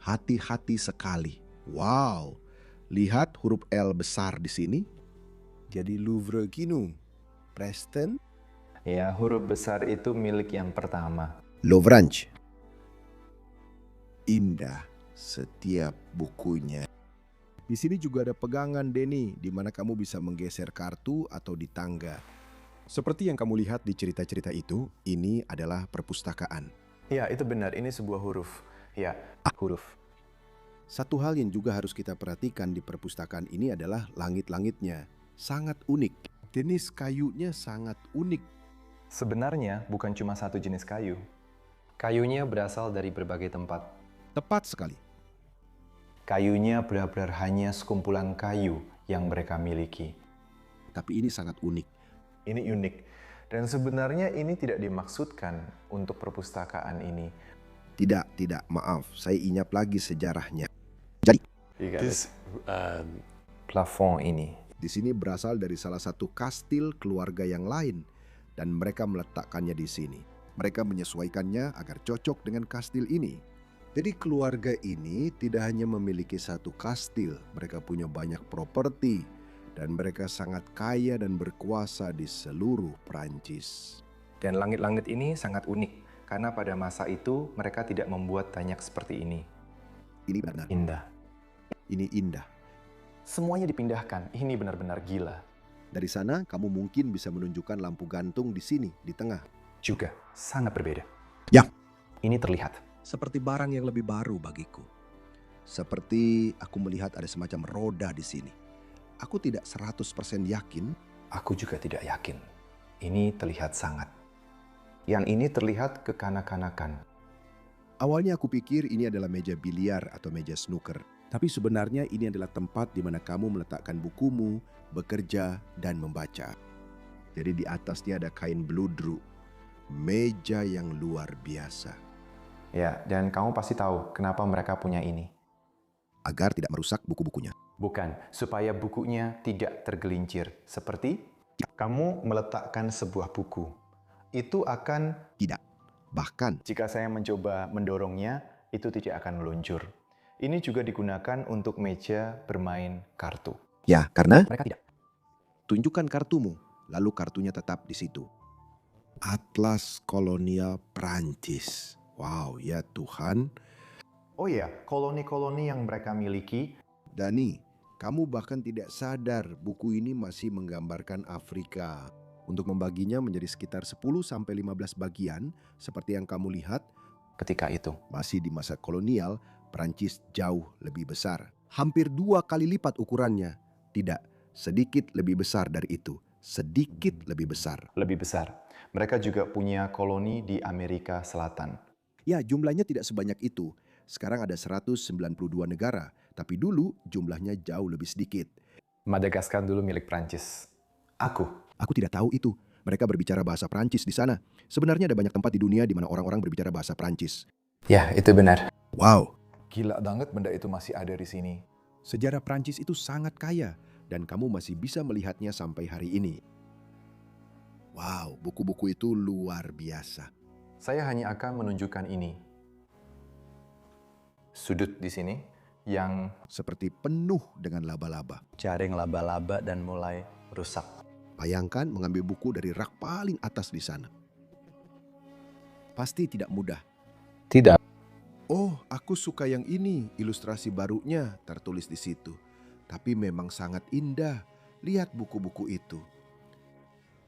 Hati-hati sekali. Wow. Lihat huruf L besar di sini. Jadi Louvre Kinu. Preston. ya, huruf besar itu milik yang pertama. Louvrange. Indah setiap bukunya. Di sini juga ada pegangan Denny, di mana kamu bisa menggeser kartu atau di tangga. Seperti yang kamu lihat di cerita-cerita itu, ini adalah perpustakaan. Ya, itu benar. Ini sebuah huruf. Ya, huruf. Satu hal yang juga harus kita perhatikan di perpustakaan ini adalah langit-langitnya. Sangat unik. Jenis kayunya sangat unik. Sebenarnya bukan cuma satu jenis kayu. Kayunya berasal dari berbagai tempat. Tepat sekali. Kayunya benar-benar hanya sekumpulan kayu yang mereka miliki. Tapi ini sangat unik. Ini unik. Dan sebenarnya ini tidak dimaksudkan untuk perpustakaan ini. Tidak, maaf. Saya ingat lagi sejarahnya. This Plafon ini. Di sini berasal dari salah satu kastil keluarga yang lain dan mereka meletakkannya di sini. Mereka menyesuaikannya agar cocok dengan kastil ini. Jadi keluarga ini tidak hanya memiliki satu kastil, mereka punya banyak properti dan mereka sangat kaya dan berkuasa di seluruh Prancis. Dan langit-langit ini sangat unik, karena pada masa itu mereka tidak membuat banyak seperti ini. Ini benar, Indah. ini indah. Semuanya dipindahkan, ini benar-benar gila. Dari sana kamu mungkin bisa menunjukkan lampu gantung di sini, di tengah. Juga sangat berbeda. Ya. Ini terlihat. Seperti barang yang lebih baru bagiku. Seperti aku melihat ada semacam roda di sini. Aku tidak 100% yakin. Aku juga tidak yakin. Ini terlihat sangat. Yang ini terlihat kekanak-kanakan. Awalnya aku pikir ini adalah meja biliar atau meja snooker. Tapi sebenarnya ini adalah tempat di mana kamu meletakkan bukumu, bekerja, dan membaca. Jadi di atasnya ada kain bludru. Meja yang luar biasa. Ya, dan kamu pasti tahu kenapa mereka punya ini. Agar tidak merusak buku-bukunya. Bukan, supaya bukunya tidak tergelincir. Seperti kamu meletakkan sebuah buku. Itu akan... Tidak. Bahkan, Jika saya mencoba mendorongnya, itu tidak akan meluncur. Ini juga digunakan untuk meja bermain kartu. ya karena Mereka tidak. tunjukkan kartumu, lalu kartunya tetap di situ. Atlas Kolonial Prancis. Wow, ya Tuhan. Oh iya, koloni-koloni yang mereka miliki. Dani, kamu bahkan tidak sadar buku ini masih menggambarkan Afrika. Untuk membaginya menjadi sekitar 10-15 bagian, seperti yang kamu lihat, Ketika itu, masih di masa kolonial, Prancis jauh lebih besar. Hampir 2 kali lipat ukurannya. Tidak, sedikit lebih besar dari itu. Sedikit lebih besar. lebih besar. Mereka juga punya koloni di Amerika Selatan. Ya, jumlahnya tidak sebanyak itu. Sekarang ada 192 negara, tapi dulu jumlahnya jauh lebih sedikit. Madagaskar dulu milik Prancis. Aku tidak tahu itu. Mereka berbicara bahasa Prancis di sana. Sebenarnya ada banyak tempat di dunia di mana orang-orang berbicara bahasa Prancis. Ya, itu benar. Wow, Gila banget benda itu masih ada di sini. sejarah Prancis itu sangat kaya dan kamu masih bisa melihatnya sampai hari ini. Wow, buku-buku itu luar biasa. Saya hanya akan menunjukkan ini. Sudut di sini yang Seperti penuh dengan laba-laba. Jaring laba-laba dan mulai rusak. Bayangkan mengambil buku dari rak paling atas di sana. Pasti tidak mudah. tidak. Oh, aku suka yang ini, ilustrasi barunya tertulis di situ. Tapi memang sangat indah. Lihat buku-buku itu.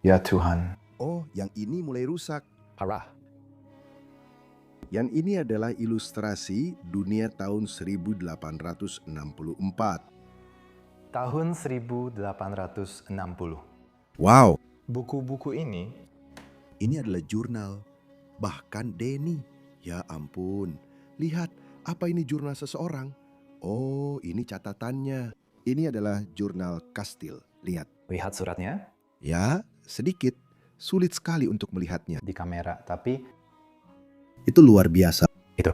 Ya Tuhan. Oh, yang ini mulai rusak. Parah. Yang ini adalah ilustrasi dunia tahun 1864. Tahun 1860. Wow, Buku-buku ini ini adalah jurnal. Bahkan Denny. Ya ampun, lihat apa ini jurnal seseorang? Oh, ini catatannya. Ini adalah jurnal Kastil. Lihat. Lihat suratnya Ya, sedikit. Sulit sekali untuk melihatnya. di kamera, tapi Itu luar biasa. Itu.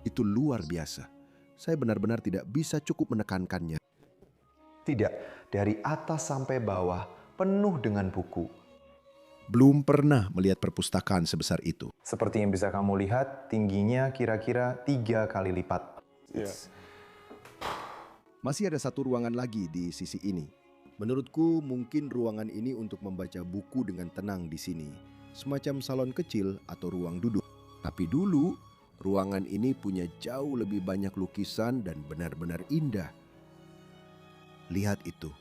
Itu luar biasa. Saya benar-benar tidak bisa cukup menekankannya. tidak. Dari atas sampai bawah penuh dengan buku. Belum pernah melihat perpustakaan sebesar itu. Seperti yang bisa kamu lihat, tingginya kira-kira 3 kali lipat. Masih ada satu ruangan lagi di sisi ini. Menurutku mungkin ruangan ini untuk membaca buku dengan tenang di sini. Semacam salon kecil atau ruang duduk. Tapi dulu, ruangan ini punya jauh lebih banyak lukisan dan benar-benar indah. Lihat itu.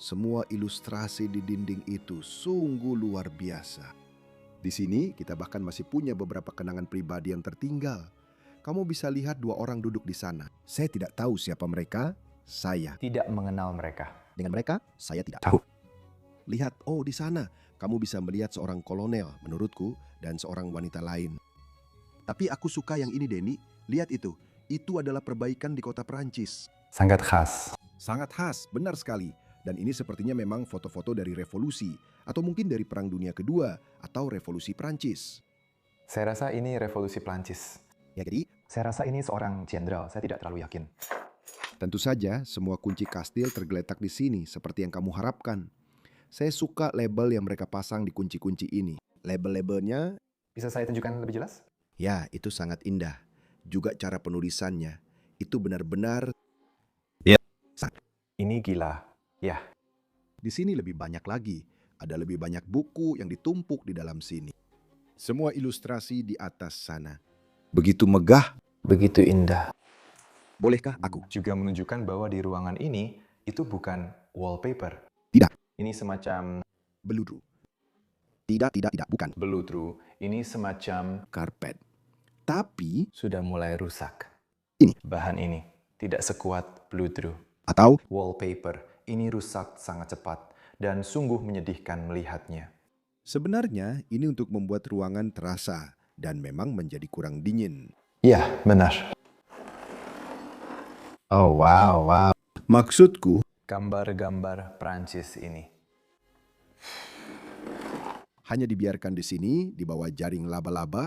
Semua ilustrasi di dinding itu sungguh luar biasa. Di sini kita bahkan masih punya beberapa kenangan pribadi yang tertinggal. Kamu bisa lihat 2 orang duduk di sana. Saya tidak tahu siapa mereka, saya. Tidak mengenal mereka. Dengan mereka, saya tidak Tahu. Lihat, oh di sana, kamu bisa melihat seorang kolonel menurutku dan seorang wanita lain. Tapi aku suka yang ini Denny, lihat itu. Itu adalah perbaikan di kota Perancis. Sangat khas. Sangat khas, benar sekali. Dan ini sepertinya memang foto-foto dari revolusi, atau mungkin dari Perang Dunia Kedua, atau revolusi Prancis. Saya rasa ini revolusi Prancis. Ya jadi, Saya rasa ini seorang jenderal, saya tidak terlalu yakin. tentu saja semua kunci kastil tergeletak di sini seperti yang kamu harapkan. Saya suka label yang mereka pasang di kunci-kunci ini. Label-labelnya, Bisa saya tunjukkan lebih jelas? Ya, itu sangat indah. Juga cara penulisannya. Itu benar-benar... Ini gila. Ya, Di sini lebih banyak lagi. Ada lebih banyak buku yang ditumpuk di dalam sini. Semua ilustrasi di atas sana. Begitu megah. Begitu indah. Bolehkah aku? juga menunjukkan bahwa di ruangan ini itu bukan wallpaper. Tidak. Ini semacam Beludru. Tidak, bukan. beludru. Ini semacam Karpet. Tapi, Sudah mulai rusak. Ini. bahan ini. Tidak sekuat beludru. atau Wallpaper ini rusak sangat cepat dan sungguh menyedihkan melihatnya. sebenarnya ini untuk membuat ruangan terasa dan memang menjadi kurang dingin. Ya, benar. Oh wow. Maksudku, Gambar-gambar Prancis ini. hanya dibiarkan di sini di bawah jaring laba-laba.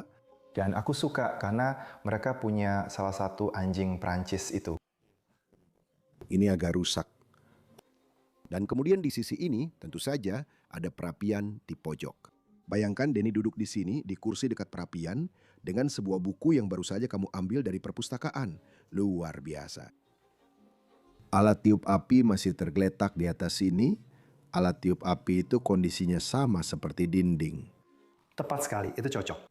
Dan aku suka karena mereka punya salah satu anjing Prancis itu. Ini agak rusak. Dan kemudian di sisi ini tentu saja ada perapian di pojok. Bayangkan Denny duduk di sini di kursi dekat perapian dengan sebuah buku yang baru saja kamu ambil dari perpustakaan. Luar biasa. Alat tiup api masih tergeletak di atas sini. Alat tiup api itu kondisinya sama seperti dinding. Tepat sekali, itu cocok.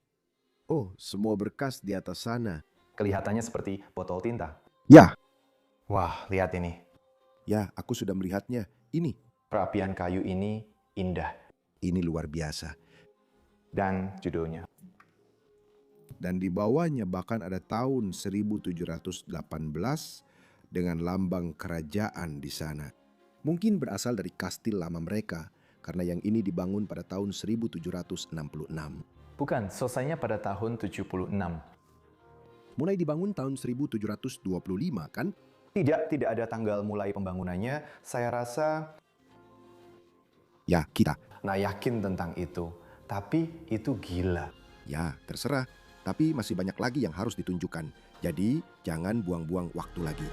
Oh, semua berkas di atas sana. Kelihatannya seperti botol tinta. Ya, Wah, lihat ini. ya, aku sudah melihatnya. Ini Perapian kayu ini indah. luar biasa. Dan judulnya. Dan di bawahnya bahkan ada tahun 1718 dengan lambang kerajaan di sana. Mungkin berasal dari kastil lama mereka, karena yang ini dibangun pada tahun 1766. Bukan, selesainya pada tahun 76. Mulai dibangun tahun 1725 kan? Tidak ada tanggal mulai pembangunannya. Saya rasa Ya, kita. yakin tentang itu. Tapi itu gila. Ya, terserah. Tapi masih banyak lagi yang harus ditunjukkan. Jadi, jangan buang-buang waktu lagi.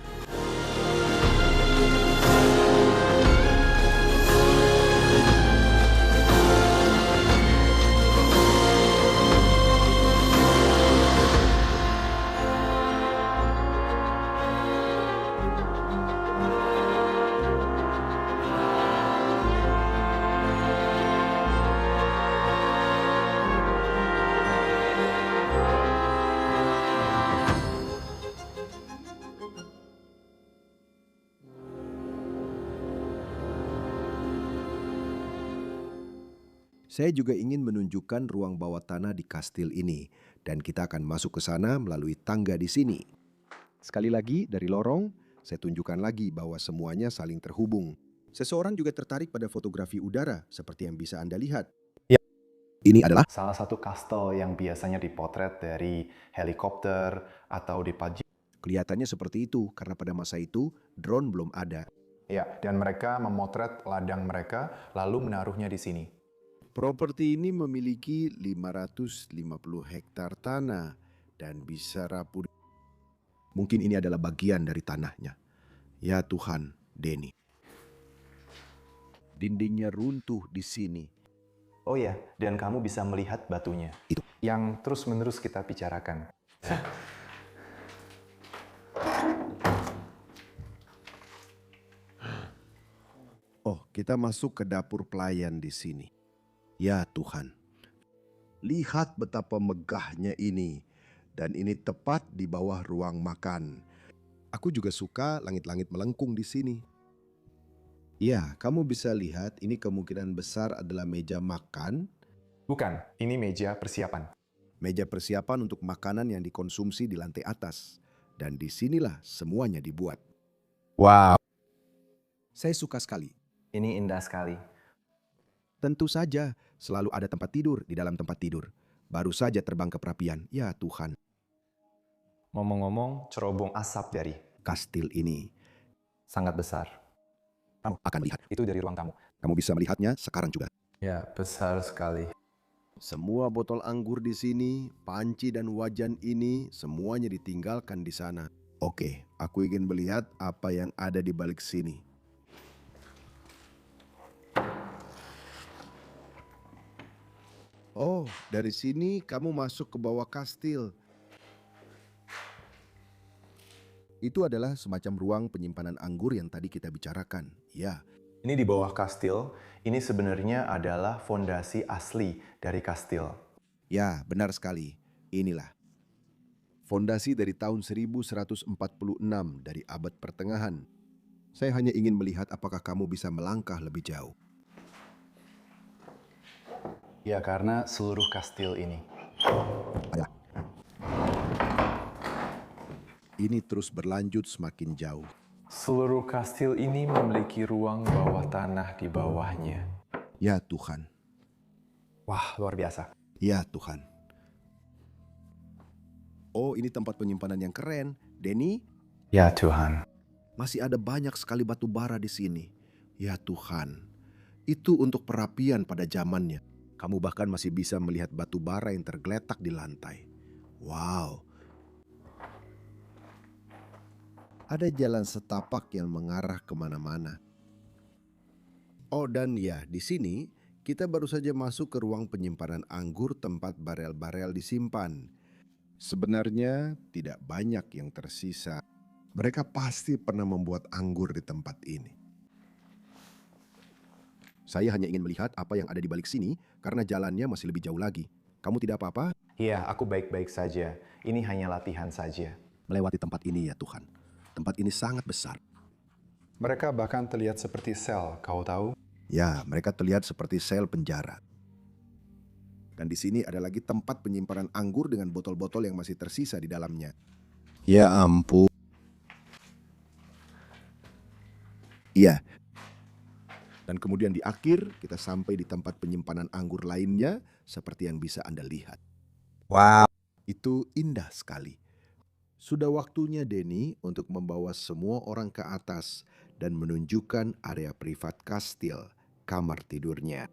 Saya juga ingin menunjukkan ruang bawah tanah di kastil ini, dan kita akan masuk ke sana melalui tangga di sini. Sekali lagi, dari lorong, saya tunjukkan lagi bahwa semuanya saling terhubung. Seseorang juga tertarik pada fotografi udara, seperti yang bisa Anda lihat. Ya. Ini adalah Salah satu kastel yang biasanya dipotret dari helikopter atau di pagi. kelihatannya seperti itu, karena pada masa itu, drone belum ada. Ya, dan mereka memotret ladang mereka lalu menaruhnya di sini. Properti ini memiliki 550 hektar tanah dan bisa rapuh. Mungkin ini adalah bagian dari tanahnya. Ya Tuhan, Denny. Dindingnya runtuh di sini. Oh ya, dan kamu bisa melihat batunya. Itu. Yang terus-menerus kita bicarakan. Oh, kita masuk ke dapur pelayan di sini. Ya Tuhan, lihat betapa megahnya ini. Dan ini tepat di bawah ruang makan. Aku juga suka langit-langit melengkung di sini. Ya, kamu bisa lihat ini kemungkinan besar adalah meja makan. Bukan, ini meja persiapan. Meja persiapan untuk makanan yang dikonsumsi di lantai atas. Dan disinilah semuanya dibuat. Wow. Saya suka sekali. Ini indah sekali. Tentu saja, selalu ada tempat tidur di dalam tempat tidur. Baru saja terbang ke perapian, ya Tuhan. Ngomong-ngomong, cerobong asap dari Kastil ini, sangat besar. kamu akan lihat. Itu dari ruang tamu. Kamu bisa melihatnya sekarang juga. Ya, besar sekali. Semua botol anggur di sini, panci dan wajan ini, semuanya ditinggalkan di sana. Oke, aku ingin melihat apa yang ada di balik sini. Oh, dari sini kamu masuk ke bawah kastil. Itu adalah semacam ruang penyimpanan anggur yang tadi kita bicarakan. Ya, Ini di bawah kastil, ini sebenarnya adalah fondasi asli dari kastil. ya, benar sekali. Inilah fondasi dari tahun 1146 dari abad pertengahan. Saya hanya ingin melihat apakah kamu bisa melangkah lebih jauh. Ya, karena seluruh kastil ini. Ayo. Ini terus berlanjut semakin jauh. Seluruh kastil ini memiliki ruang bawah tanah di bawahnya. Ya Tuhan, Wah, luar biasa. ya Tuhan. Oh, ini tempat penyimpanan yang keren. Denny, Ya Tuhan. masih ada banyak sekali batu bara di sini. Ya Tuhan, itu untuk perapian pada zamannya. Kamu bahkan masih bisa melihat batu bara yang tergeletak di lantai. Wow. Ada jalan setapak yang mengarah kemana-mana. Oh, dan ya, di sini kita baru saja masuk ke ruang penyimpanan anggur tempat barel-barel disimpan. Sebenarnya tidak banyak yang tersisa. Mereka pasti pernah membuat anggur di tempat ini. Saya hanya ingin melihat apa yang ada di balik sini karena jalannya masih lebih jauh lagi. Kamu tidak apa-apa Iya, aku baik-baik saja. Ini hanya latihan saja. melewati tempat ini ya Tuhan. Tempat ini sangat besar. Mereka bahkan terlihat seperti sel, kau tahu? Ya, mereka terlihat seperti sel penjara. Dan di sini ada lagi tempat penyimpanan anggur dengan botol-botol yang masih tersisa di dalamnya. Ya ampun. Iya. Dan kemudian di akhir kita sampai di tempat penyimpanan anggur lainnya seperti yang bisa Anda lihat. Wow. Itu indah sekali. Sudah waktunya Denny untuk membawa semua orang ke atas dan menunjukkan area privat kastil, kamar tidurnya.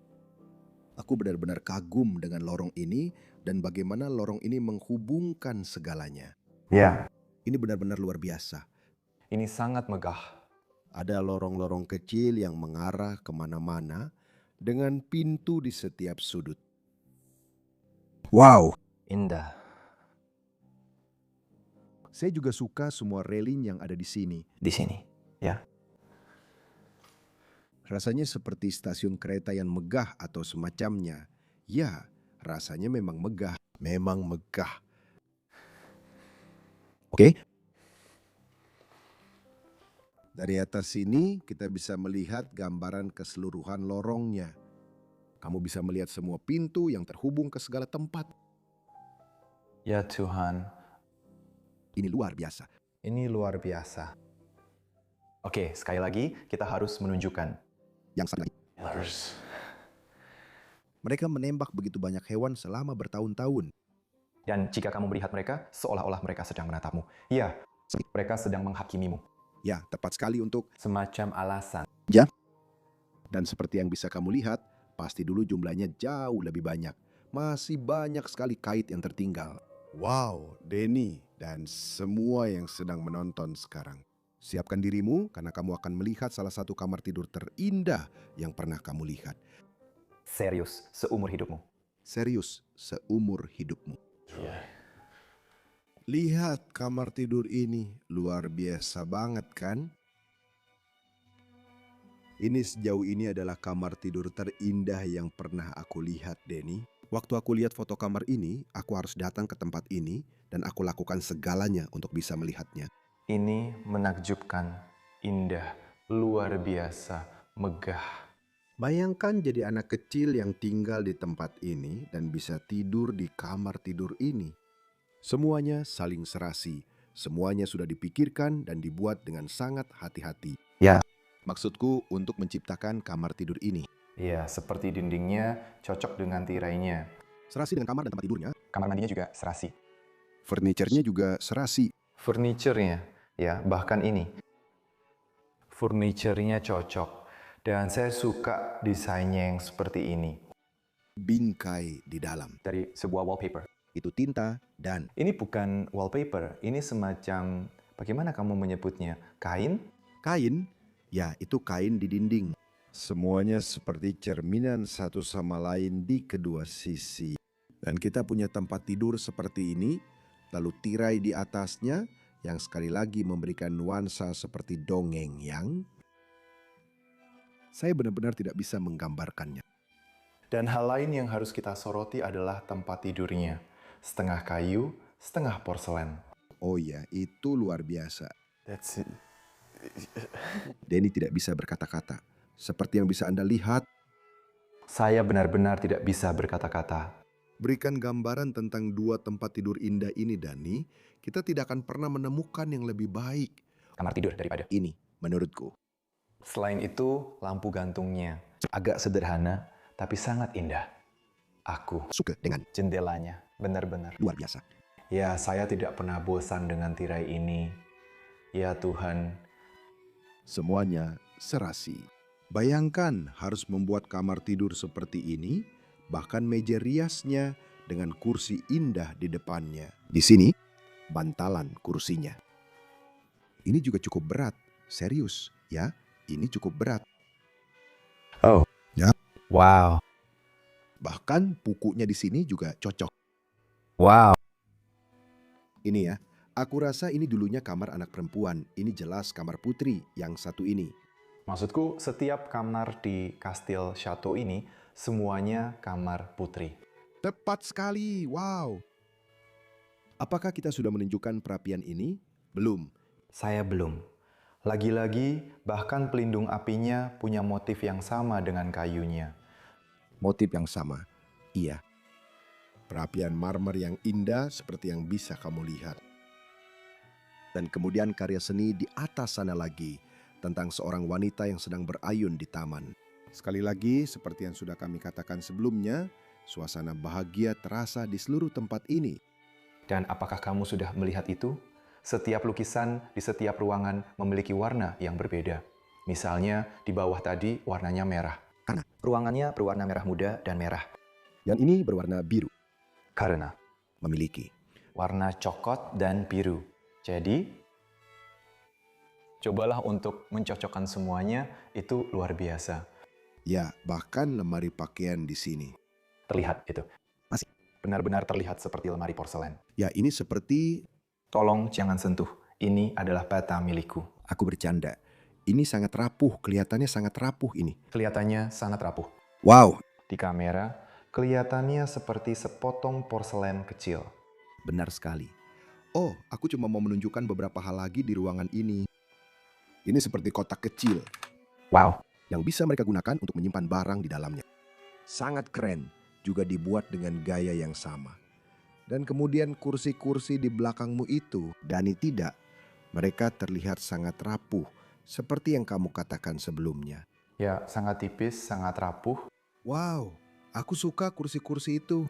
Aku benar-benar kagum dengan lorong ini dan bagaimana lorong ini menghubungkan segalanya. Ya, Ini benar-benar luar biasa. ini sangat megah. Ada lorong-lorong kecil yang mengarah kemana-mana dengan pintu di setiap sudut. Wow. Indah. Saya juga suka semua railing yang ada di sini. Di sini. Ya. Rasanya seperti stasiun kereta yang megah atau semacamnya. Ya, rasanya memang megah. Memang megah. Oke. Dari atas sini kita bisa melihat gambaran keseluruhan lorongnya. Kamu bisa melihat semua pintu yang terhubung ke segala tempat. Ya Tuhan, Ini luar biasa. ini luar biasa. Oke, sekali lagi kita harus menunjukkan. Yang satu lagi, mereka menembak begitu banyak hewan selama bertahun-tahun. Dan jika kamu melihat mereka, seolah-olah mereka sedang menatapmu. Ya, mereka sedang menghakimimu. Ya, tepat sekali untuk Semacam alasan. dan seperti yang bisa kamu lihat, pasti dulu jumlahnya jauh lebih banyak. Masih banyak sekali kait yang tertinggal. Wow, Denny dan semua yang sedang menonton sekarang. Siapkan dirimu karena kamu akan melihat salah satu kamar tidur terindah yang pernah kamu lihat. Serius, seumur hidupmu. Serius, seumur hidupmu. Lihat kamar tidur ini, luar biasa banget kan? Ini sejauh ini adalah kamar tidur terindah yang pernah aku lihat, Denny. Waktu aku lihat foto kamar ini, aku harus datang ke tempat ini dan aku lakukan segalanya untuk bisa melihatnya. Ini menakjubkan, indah, luar biasa, megah. Bayangkan jadi anak kecil yang tinggal di tempat ini dan bisa tidur di kamar tidur ini. Semuanya saling serasi, semuanya sudah dipikirkan dan dibuat dengan sangat hati-hati. Ya. Maksudku untuk menciptakan kamar tidur ini. Ya, seperti dindingnya cocok dengan tirainya. Serasi dengan kamar dan tempat tidurnya, Kamar mandinya juga serasi. furniture-nya juga serasi. Furniture-nya, ya, bahkan ini. Furniture-nya cocok. Dan saya suka desainnya yang seperti ini. Bingkai di dalam. Dari sebuah wallpaper. Itu tinta dan Ini bukan wallpaper, ini semacam, bagaimana kamu menyebutnya? Kain? kain. Ya, itu kain di dinding. Semuanya seperti cerminan satu sama lain di kedua sisi. Dan kita punya tempat tidur seperti ini, lalu tirai di atasnya yang sekali lagi memberikan nuansa seperti dongeng yang saya benar-benar tidak bisa menggambarkannya. Dan hal lain yang harus kita soroti adalah tempat tidurnya. Setengah kayu, setengah porselen. Oh ya, itu luar biasa. That's it. Denny tidak bisa berkata-kata. Seperti yang bisa Anda lihat, Saya benar-benar tidak bisa berkata-kata. berikan gambaran tentang dua tempat tidur indah ini, Dani. Kita tidak akan pernah menemukan yang lebih baik. Kamar tidur daripada. Ini, menurutku. Selain itu, lampu gantungnya. Agak sederhana, tapi sangat indah. Aku Suka dengan jendelanya, benar-benar. luar biasa. Ya, saya tidak pernah bosan dengan tirai ini. Ya Tuhan, Semuanya serasi. Bayangkan harus membuat kamar tidur seperti ini, bahkan meja riasnya dengan kursi indah di depannya. Di sini, bantalan kursinya. Ini juga cukup berat, serius ya, ini cukup berat. Wow. Bahkan pukunya di sini juga cocok. Wow. Ini ya, aku rasa ini dulunya kamar anak perempuan, ini jelas kamar putri yang satu ini. maksudku setiap kamar di kastil Chateau ini semuanya kamar putri. Tepat sekali, wow. Apakah kita sudah menunjukkan perapian ini? Belum. Saya belum. Lagi-lagi, bahkan pelindung apinya punya motif yang sama dengan kayunya. Motif yang sama. Iya. Perapian marmer yang indah seperti yang bisa kamu lihat. Dan kemudian karya seni di atas sana lagi tentang seorang wanita yang sedang berayun di taman. Sekali lagi, seperti yang sudah kami katakan sebelumnya, suasana bahagia terasa di seluruh tempat ini. Dan apakah kamu sudah melihat itu? Setiap lukisan di setiap ruangan memiliki warna yang berbeda. Misalnya, di bawah tadi warnanya merah. Karena Ruangannya berwarna merah muda dan merah. yang ini berwarna biru, Karena memiliki. warna coklat dan biru. Jadi, cobalah untuk mencocokkan semuanya, itu luar biasa. Ya, bahkan lemari pakaian di sini. Terlihat itu. Masih. Benar-benar terlihat seperti lemari porselen. Ya, ini seperti Tolong jangan sentuh. Ini adalah bata milikku. aku bercanda. Ini sangat rapuh, kelihatannya sangat rapuh ini. Kelihatannya sangat rapuh. Wow, Di kamera, kelihatannya seperti sepotong porselen kecil. benar sekali. Oh, aku cuma mau menunjukkan beberapa hal lagi di ruangan ini. Ini seperti kotak kecil Wow. yang bisa mereka gunakan untuk menyimpan barang di dalamnya. Sangat keren, juga dibuat dengan gaya yang sama. Dan kemudian kursi-kursi di belakangmu itu, Dani tidak. Mereka terlihat sangat rapuh, seperti yang kamu katakan sebelumnya. Ya, sangat tipis, sangat rapuh. Wow, aku suka kursi-kursi itu.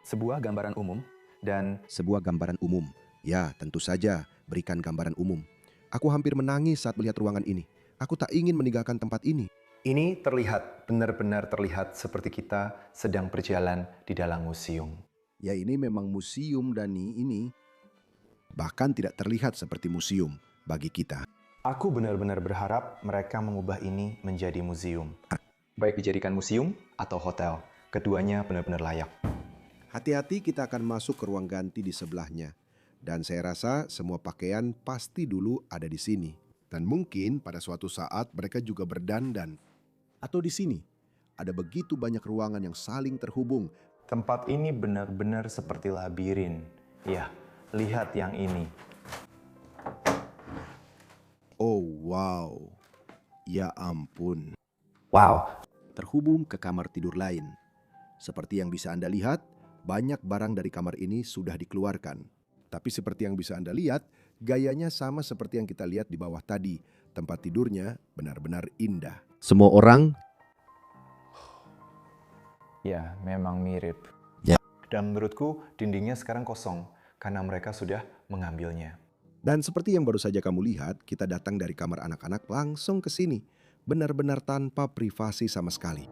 Sebuah gambaran umum dan Sebuah gambaran umum. Ya, tentu saja berikan gambaran umum. Aku hampir menangis saat melihat ruangan ini. Aku tak ingin meninggalkan tempat ini. ini terlihat, benar-benar terlihat seperti kita sedang berjalan di dalam museum. Ya, ini memang museum, Dani, ini. Bahkan tidak terlihat seperti museum bagi kita. Aku benar-benar berharap mereka mengubah ini menjadi museum. Baik dijadikan museum atau hotel, keduanya benar-benar layak. Hati-hati, kita akan masuk ke ruang ganti di sebelahnya. Dan saya rasa semua pakaian pasti dulu ada di sini. Dan mungkin pada suatu saat mereka juga berdandan. Atau di sini, ada begitu banyak ruangan yang saling terhubung. Tempat ini benar-benar seperti labirin. Ya, lihat yang ini. Oh wow, ya ampun. Wow. Terhubung ke kamar tidur lain. Seperti yang bisa Anda lihat, banyak barang dari kamar ini sudah dikeluarkan. Tapi seperti yang bisa Anda lihat, gayanya sama seperti yang kita lihat di bawah tadi. Tempat tidurnya benar-benar indah. Semua orang Ya, memang mirip. Ya. Dan menurutku dindingnya sekarang kosong karena mereka sudah mengambilnya. Dan seperti yang baru saja kamu lihat, kita datang dari kamar anak-anak langsung ke sini. Benar-benar tanpa privasi sama sekali.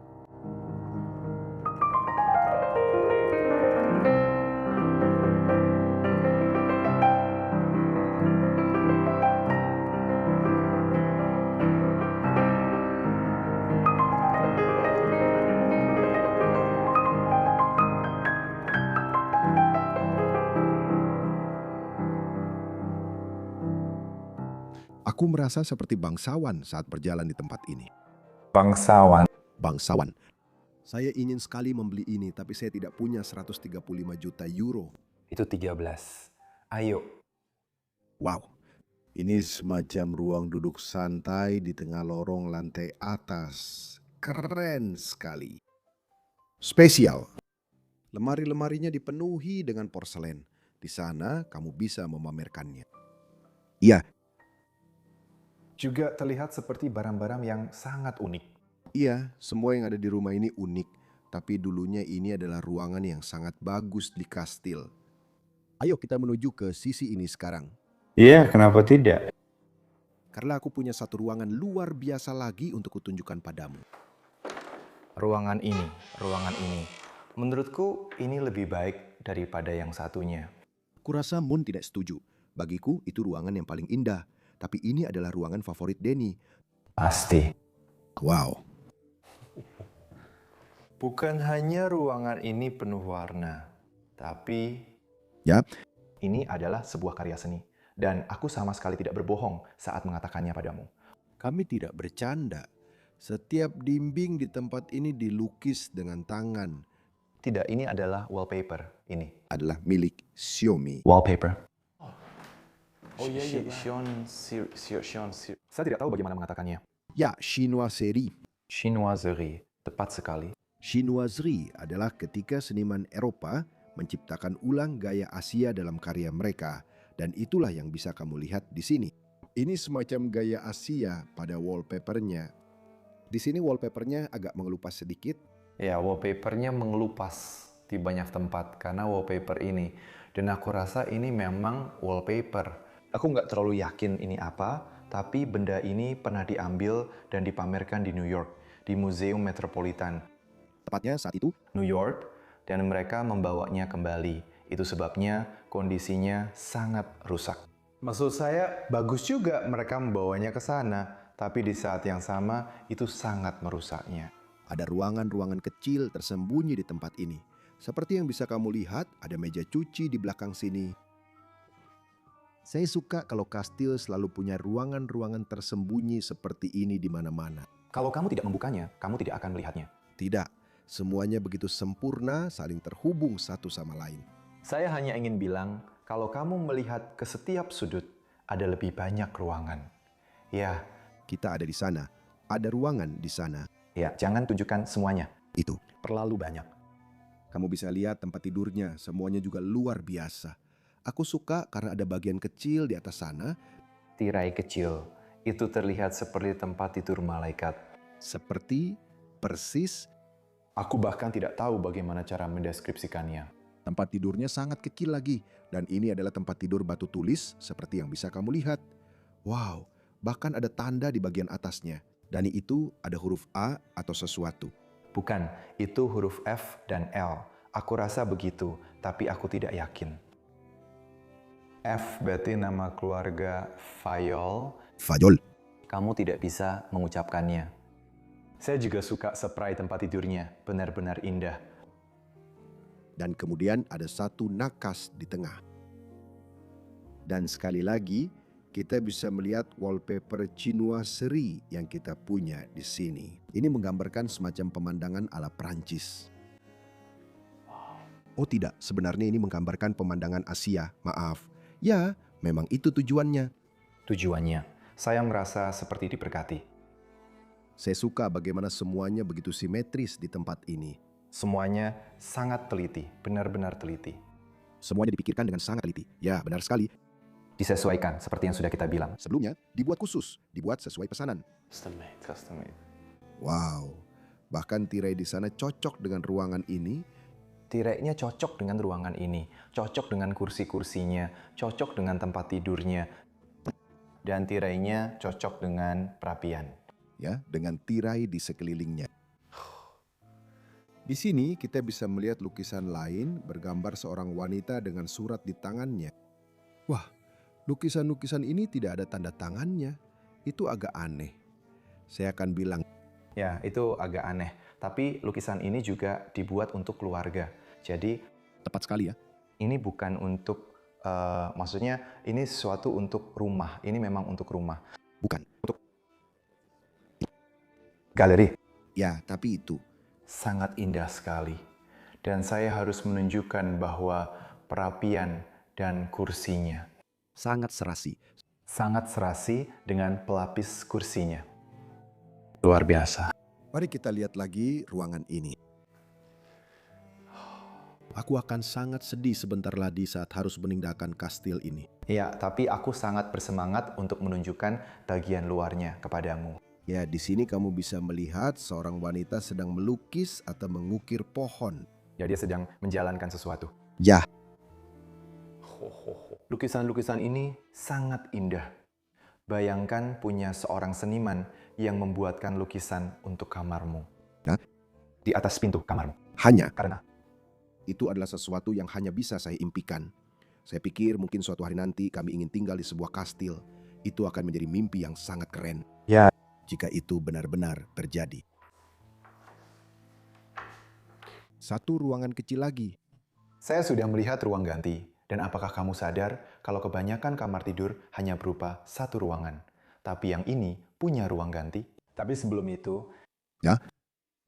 Aku merasa seperti bangsawan saat berjalan di tempat ini. Bangsawan. Bangsawan. Saya ingin sekali membeli ini, tapi saya tidak punya 135 juta euro. Itu 13. Ayo. Wow, ini semacam ruang duduk santai di tengah lorong lantai atas. Keren sekali. Spesial. Lemari-lemarinya dipenuhi dengan porselen. Di sana kamu bisa memamerkannya. Iya, Juga terlihat seperti barang-barang yang sangat unik. iya, semua yang ada di rumah ini unik. Tapi dulunya ini adalah ruangan yang sangat bagus di kastil. Ayo kita menuju ke sisi ini sekarang. Iya, kenapa tidak? Karena aku punya satu ruangan luar biasa lagi untuk kutunjukkan padamu. Ruangan ini. Menurutku ini lebih baik daripada yang satunya. Kurasa Moon tidak setuju. Bagiku itu ruangan yang paling indah. Tapi ini adalah ruangan favorit Denny. Pasti. Wow. Bukan hanya ruangan ini penuh warna, tapi Ya, ini adalah sebuah karya seni. Dan aku sama sekali tidak berbohong saat mengatakannya padamu. kami tidak bercanda. Setiap dinding di tempat ini dilukis dengan tangan. Tidak, ini adalah wallpaper. Ini. Adalah milik Xiaomi. Wallpaper. Oh iya iya. Saya tidak tahu bagaimana mengatakannya. Ya, chinoiserie. Chinoiserie. Tepat sekali. Chinoiserie adalah ketika seniman Eropa menciptakan ulang gaya Asia dalam karya mereka. Dan itulah yang bisa kamu lihat di sini. Ini semacam gaya Asia pada wallpapernya. Di sini wallpapernya agak mengelupas sedikit. Ya, wallpapernya mengelupas di banyak tempat karena wallpaper ini. Dan aku rasa ini memang wallpaper. Aku nggak terlalu yakin ini apa, tapi benda ini pernah diambil dan dipamerkan di New York, di Museum Metropolitan Tepatnya saat itu, New York, dan mereka membawanya kembali. Itu sebabnya kondisinya sangat rusak. Maksud saya, bagus juga mereka membawanya ke sana, tapi di saat yang sama itu sangat merusaknya. ada ruangan-ruangan kecil tersembunyi di tempat ini. Seperti yang bisa kamu lihat, ada meja cuci di belakang sini. Saya suka kalau kastil selalu punya ruangan-ruangan tersembunyi seperti ini di mana-mana. Kalau kamu tidak membukanya, kamu tidak akan melihatnya. Tidak, semuanya begitu sempurna, saling terhubung satu sama lain. Saya hanya ingin bilang, kalau kamu melihat ke setiap sudut, ada lebih banyak ruangan. Ya, Kita ada di sana, ada ruangan di sana. ya, jangan tunjukkan semuanya. Itu, Terlalu banyak. kamu bisa lihat tempat tidurnya, semuanya juga luar biasa. Aku suka karena ada bagian kecil di atas sana, Tirai kecil, itu terlihat seperti tempat tidur malaikat. seperti persis Aku bahkan tidak tahu bagaimana cara mendeskripsikannya. tempat tidurnya sangat kecil lagi. Dan ini adalah tempat tidur batu tulis seperti yang bisa kamu lihat. Wow, bahkan ada tanda di bagian atasnya. Dan itu ada huruf A atau sesuatu. Bukan, itu huruf F dan L. Aku rasa begitu, tapi aku tidak yakin. F berarti nama keluarga Fayol. Fajol. Kamu tidak bisa mengucapkannya. Saya juga suka spray tempat tidurnya, benar-benar indah. Dan kemudian ada satu nakas di tengah. Dan sekali lagi, kita bisa melihat wallpaper chinoiserie yang kita punya di sini. Ini menggambarkan semacam pemandangan ala Prancis. Oh tidak, sebenarnya ini menggambarkan pemandangan Asia, maaf. Ya, memang itu tujuannya. Tujuannya, saya merasa seperti diberkati. Saya suka bagaimana semuanya begitu simetris di tempat ini. Semuanya sangat teliti, benar-benar teliti. Semuanya dipikirkan dengan sangat teliti. Ya, benar sekali. Disesuaikan seperti yang sudah kita bilang. Sebelumnya, dibuat khusus, dibuat sesuai pesanan. Custom made. Wow, bahkan tirai di sana cocok dengan ruangan ini. Tirainya cocok dengan ruangan ini, cocok dengan kursi-kursinya, cocok dengan tempat tidurnya, dan tirainya cocok dengan perapian. Ya, dengan tirai di sekelilingnya. Di sini kita bisa melihat lukisan lain bergambar seorang wanita dengan surat di tangannya. Wah, lukisan-lukisan ini tidak ada tanda tangannya. Itu agak aneh. Saya akan bilang, Ya, itu agak aneh. Tapi lukisan ini juga dibuat untuk keluarga. Jadi, tepat sekali ya. ini bukan untuk, maksudnya ini sesuatu untuk rumah. Ini memang untuk rumah. Bukan. Galeri. Ya, tapi itu. Sangat indah sekali. Dan saya harus menunjukkan bahwa perapian dan kursinya Sangat serasi. sangat serasi dengan pelapis kursinya. Luar biasa. Mari kita lihat lagi ruangan ini. Aku akan sangat sedih sebentar lagi saat harus meninggalkan kastil ini. Ya, tapi aku sangat bersemangat untuk menunjukkan bagian luarnya kepadamu. Ya, di sini kamu bisa melihat seorang wanita sedang melukis atau mengukir pohon. Ya, dia sedang menjalankan sesuatu. Ya, Lukisan-lukisan ini sangat indah. Bayangkan punya seorang seniman yang membuatkan lukisan untuk kamarmu. Hah? Di atas pintu kamarmu. hanya Karena itu adalah sesuatu yang hanya bisa saya impikan. Saya pikir mungkin suatu hari nanti kami ingin tinggal di sebuah kastil. Itu akan menjadi mimpi yang sangat keren. Ya. Jika itu benar-benar terjadi. Satu ruangan kecil lagi. saya sudah melihat ruang ganti. Dan apakah kamu sadar kalau kebanyakan kamar tidur hanya berupa satu ruangan? Tapi yang ini punya ruang ganti. Tapi sebelum itu... Ya.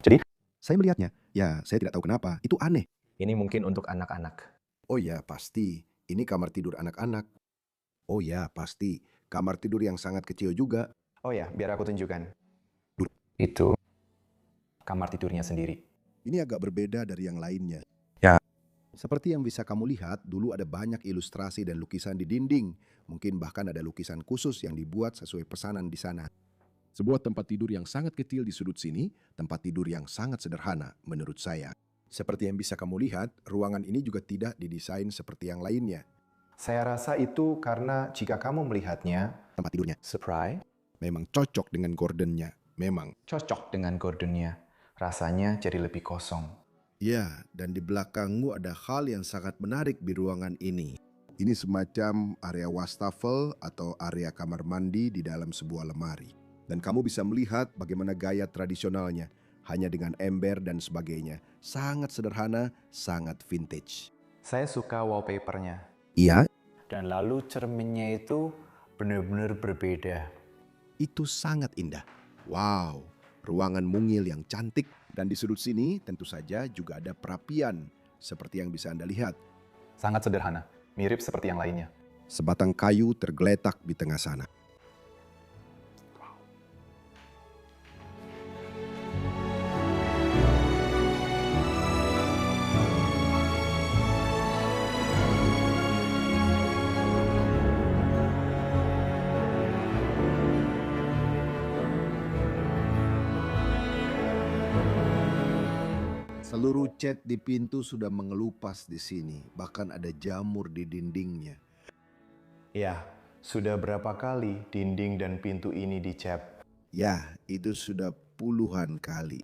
Jadi? Saya melihatnya. Ya, saya tidak tahu kenapa. Itu aneh. Ini mungkin untuk anak-anak. Oh ya, pasti. Ini kamar tidur anak-anak. Oh ya, pasti. Kamar tidur yang sangat kecil juga. Oh ya, biar aku tunjukkan. Itu. Kamar tidurnya sendiri. Ini agak berbeda dari yang lainnya. Ya. Seperti yang bisa kamu lihat, dulu ada banyak ilustrasi dan lukisan di dinding. Mungkin bahkan ada lukisan khusus yang dibuat sesuai pesanan di sana. Sebuah tempat tidur yang sangat kecil di sudut sini, tempat tidur yang sangat sederhana menurut saya. Seperti yang bisa kamu lihat, ruangan ini juga tidak didesain seperti yang lainnya. Saya rasa itu karena jika kamu melihatnya, Tempat tidurnya surprise, memang cocok dengan gordennya. Memang. cocok dengan gordennya. Rasanya jadi lebih kosong. Ya, dan di belakangmu ada hal yang sangat menarik di ruangan ini. Ini semacam area wastafel atau area kamar mandi di dalam sebuah lemari. Dan kamu bisa melihat bagaimana gaya tradisionalnya, hanya dengan ember dan sebagainya. Sangat sederhana, sangat vintage. Saya suka wallpapernya. Iya, Dan lalu cerminnya itu benar-benar berbeda. itu sangat indah. Wow, ruangan mungil yang cantik. Dan di sudut sini tentu saja juga ada perapian, seperti yang bisa Anda lihat. Sangat sederhana, mirip seperti yang lainnya. Sebatang kayu tergeletak di tengah sana. Seluruh cat di pintu sudah mengelupas di sini, bahkan ada jamur di dindingnya. Ya, sudah berapa kali dinding dan pintu ini dicat? Ya, itu sudah puluhan kali.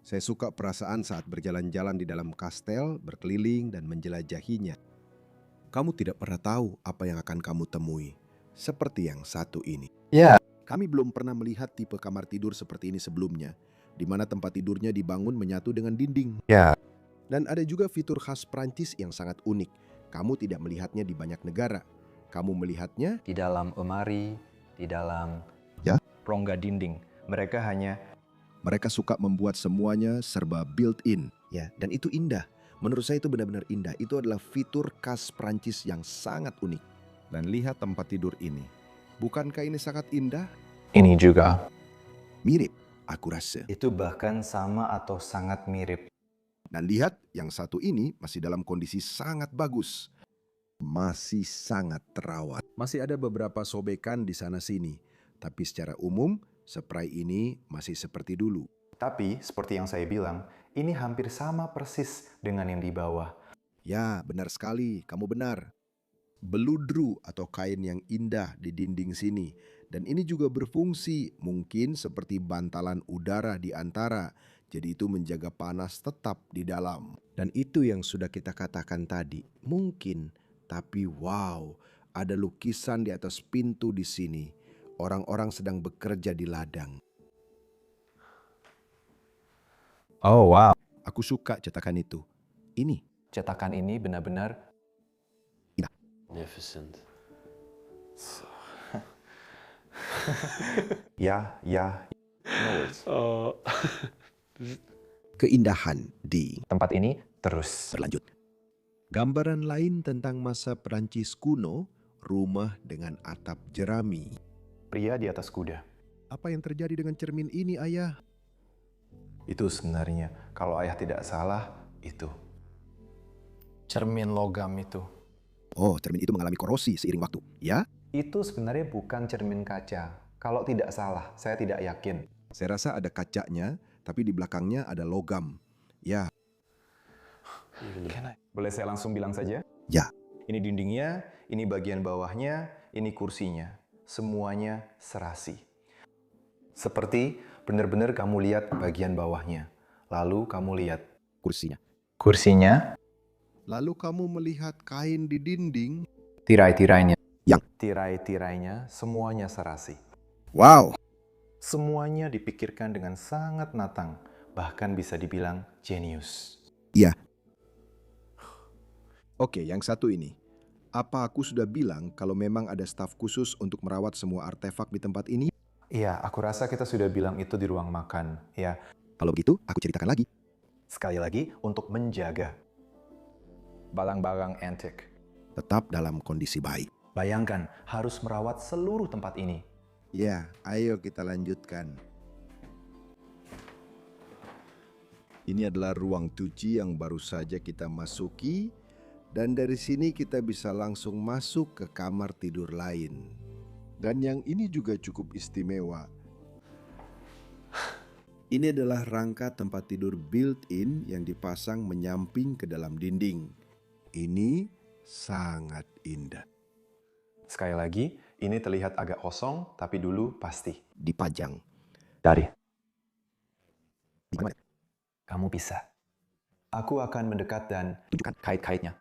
Saya suka perasaan saat berjalan-jalan di dalam kastel, berkeliling dan menjelajahinya. Kamu tidak pernah tahu apa yang akan kamu temui, seperti yang satu ini. Ya. Kami belum pernah melihat tipe kamar tidur seperti ini sebelumnya, di mana tempat tidurnya dibangun menyatu dengan dinding. Ya. Dan ada juga fitur khas Prancis yang sangat unik. Kamu tidak melihatnya di banyak negara. Kamu melihatnya Di dalam lemari, di dalam Ya. rongga dinding. Mereka hanya mereka suka membuat semuanya serba built-in. Ya, dan itu indah. Menurut saya itu benar-benar indah. Itu adalah fitur khas Prancis yang sangat unik. Dan lihat tempat tidur ini. Bukankah ini sangat indah? ini juga. Mirip, aku rasa. Itu bahkan sama atau sangat mirip. Dan lihat, yang satu ini masih dalam kondisi sangat bagus. Masih sangat terawat. Masih ada beberapa sobekan di sana-sini. Tapi secara umum, spray ini masih seperti dulu. Tapi, seperti yang saya bilang, ini hampir sama persis dengan yang di bawah. Ya, benar sekali. Kamu benar. Beludru atau kain yang indah di dinding sini. Dan ini juga berfungsi mungkin seperti bantalan udara di antara. Jadi itu menjaga panas tetap di dalam. Dan itu yang sudah kita katakan tadi. Mungkin, tapi wow, ada lukisan di atas pintu di sini. Orang-orang sedang bekerja di ladang. Oh, wow. Aku suka cetakan itu. Ini. Cetakan ini benar-benar Magnificent. Ya, No words. Keindahan di tempat ini terus. berlanjut. Gambaran lain tentang masa Perancis kuno, rumah dengan atap jerami. Pria di atas kuda. Apa yang terjadi dengan cermin ini, Ayah? Itu sebenarnya, kalau ayah tidak salah, itu. Cermin logam itu. Oh, cermin itu mengalami korosi seiring waktu, ya? Itu sebenarnya bukan cermin kaca. Kalau tidak salah, saya tidak yakin. Saya rasa ada kacanya, tapi di belakangnya ada logam. Ya, Boleh saya langsung bilang saja? ya. Ini dindingnya, ini bagian bawahnya, ini kursinya. Semuanya serasi. Seperti benar-benar kamu lihat bagian bawahnya. Lalu kamu lihat Kursinya. kursinya, Lalu kamu melihat kain di dinding. tirai-tirainya. Yang. Tirai-tirainya semuanya serasi. Wow, Semuanya dipikirkan dengan sangat matang. Bahkan bisa dibilang jenius. iya. Oke, yang satu ini. Apa aku sudah bilang kalau memang ada staf khusus untuk merawat semua artefak di tempat ini? Iya, aku rasa kita sudah bilang itu di ruang makan. Ya, Kalau begitu, aku ceritakan lagi. sekali lagi untuk menjaga barang-barang antik. Tetap dalam kondisi baik. Bayangkan harus merawat seluruh tempat ini. Ya, ayo kita lanjutkan. Ini adalah ruang cuci yang baru saja kita masuki, dan dari sini kita bisa langsung masuk ke kamar tidur lain. Dan yang ini juga cukup istimewa. Ini adalah rangka tempat tidur built-in yang dipasang menyamping ke dalam dinding. Ini sangat indah. Sekali lagi, ini terlihat agak kosong, tapi dulu pasti. Dipajang. Dari. Di mana? Kamu bisa. Aku akan mendekat dan tunjukkan kait-kaitnya.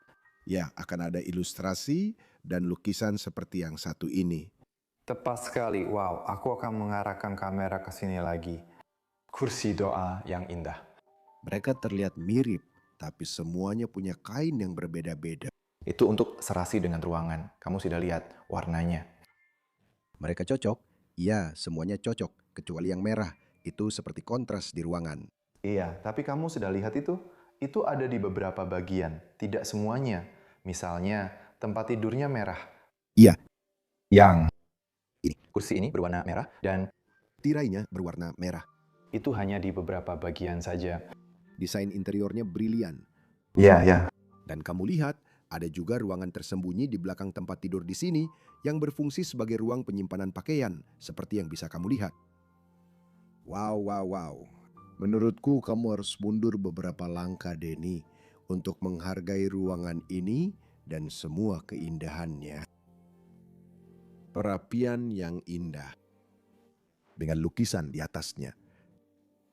Ya, akan ada ilustrasi dan lukisan seperti yang satu ini. Tepat sekali. Wow, aku akan mengarahkan kamera ke sini lagi. Kursi doa yang indah. Mereka terlihat mirip, tapi semuanya punya kain yang berbeda-beda. Itu untuk serasi dengan ruangan. Kamu sudah lihat warnanya. Mereka cocok? Ya, semuanya cocok, kecuali yang merah. Itu seperti kontras di ruangan. Iya, tapi kamu sudah lihat itu? Itu ada di beberapa bagian, tidak semuanya. Misalnya, tempat tidurnya merah. Iya. Yang. Ini. Kursi ini berwarna merah dan Tirainya berwarna merah. itu hanya di beberapa bagian saja. Desain interiornya brilian. Iya. Dan kamu lihat, ada juga ruangan tersembunyi di belakang tempat tidur di sini yang berfungsi sebagai ruang penyimpanan pakaian, seperti yang bisa kamu lihat. Wow. Menurutku kamu harus mundur beberapa langkah, Denny, untuk menghargai ruangan ini dan semua keindahannya. Perapian yang indah. Dengan lukisan di atasnya.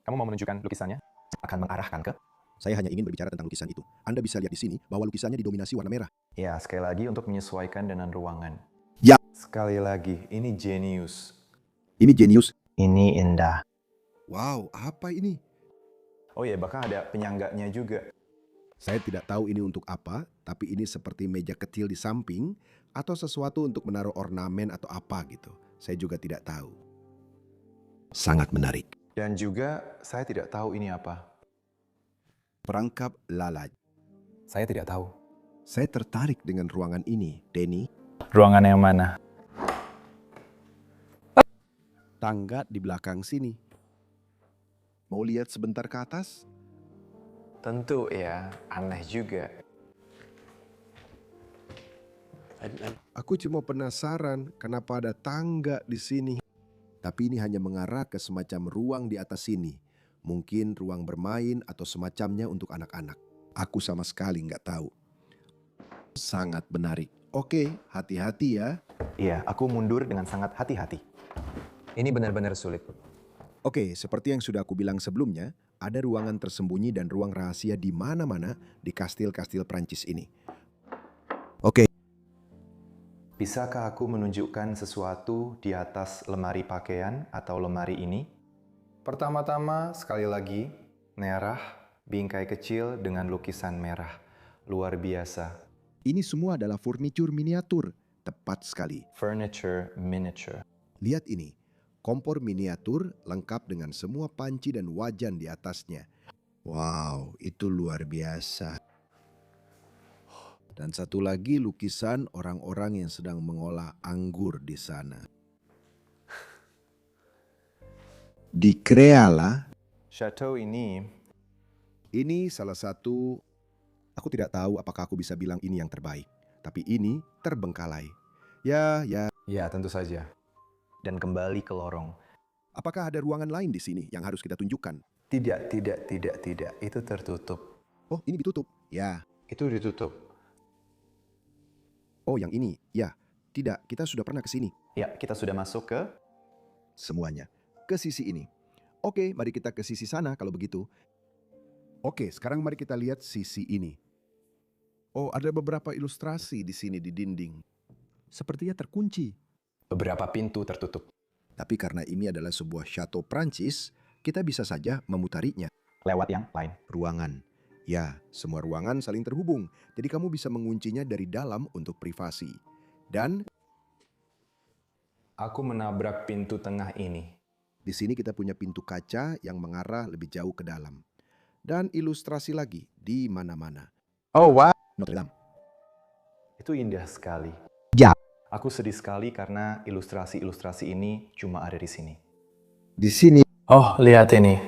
Kamu mau menunjukkan lukisannya? Akan mengarahkan ke? Saya hanya ingin berbicara tentang lukisan itu. Anda bisa lihat di sini bahwa lukisannya didominasi warna merah. Ya, sekali lagi untuk menyesuaikan dengan ruangan. Ya. Sekali lagi, ini jenius. Ini jenius. Ini indah. Wow, apa ini? Oh ya, bahkan ada penyangganya juga. Saya tidak tahu ini untuk apa, tapi ini seperti meja kecil di samping atau sesuatu untuk menaruh ornamen atau apa gitu. Saya juga tidak tahu. Sangat menarik. Dan juga, saya tidak tahu ini apa. Perangkap lalat. Saya tidak tahu. Saya tertarik dengan ruangan ini, Denny. Ruangan yang mana? Tangga di belakang sini. Mau lihat sebentar ke atas? Tentu ya, aneh juga. Aku cuma penasaran kenapa ada tangga di sini. Tapi ini hanya mengarah ke semacam ruang di atas sini. Mungkin ruang bermain atau semacamnya untuk anak-anak. Aku sama sekali nggak tahu. Sangat menarik. Oke, hati-hati ya. Iya, aku mundur dengan sangat hati-hati. Ini benar-benar sulit. Oke, seperti yang sudah aku bilang sebelumnya, ada ruangan tersembunyi dan ruang rahasia di mana-mana di kastil-kastil Prancis ini. Oke. Bisakah aku menunjukkan sesuatu di atas lemari pakaian atau lemari ini? Pertama-tama, sekali lagi, merah, bingkai kecil dengan lukisan merah. Luar biasa. Ini semua adalah furnitur miniatur. Tepat sekali. Furniture miniature. Lihat ini. Kompor miniatur lengkap dengan semua panci dan wajan di atasnya. Wow, itu luar biasa. Dan satu lagi lukisan orang-orang yang sedang mengolah anggur di sana. Di Kreala, Chateau ini ini salah satu, aku tidak tahu apakah aku bisa bilang ini yang terbaik. Tapi ini terbengkalai. Ya, ya tentu saja. Dan kembali ke lorong. apakah ada ruangan lain di sini yang harus kita tunjukkan? Tidak. Itu tertutup. Oh, ini ditutup. Ya. Itu ditutup. Oh, yang ini. Ya. Tidak, kita sudah pernah ke sini. Ya, kita sudah masuk ke... Semuanya. Ke sisi ini. Oke, mari kita ke sisi sana kalau begitu. Oke, sekarang mari kita lihat sisi ini. Oh, ada beberapa ilustrasi di sini di dinding. Sepertinya terkunci. Beberapa pintu tertutup. Tapi karena ini adalah sebuah chateau Prancis, kita bisa saja memutarinya. Lewat yang lain. Ruangan. Ya, semua ruangan saling terhubung. Jadi kamu bisa menguncinya dari dalam untuk privasi. Dan Aku menabrak pintu tengah ini. di sini kita punya pintu kaca yang mengarah lebih jauh ke dalam. Dan ilustrasi lagi di mana-mana. Oh, wow. Notre Dame. Itu indah sekali. Ya. Aku sedih sekali karena ilustrasi-ilustrasi ini cuma ada di sini. Di sini. Oh, lihat ini.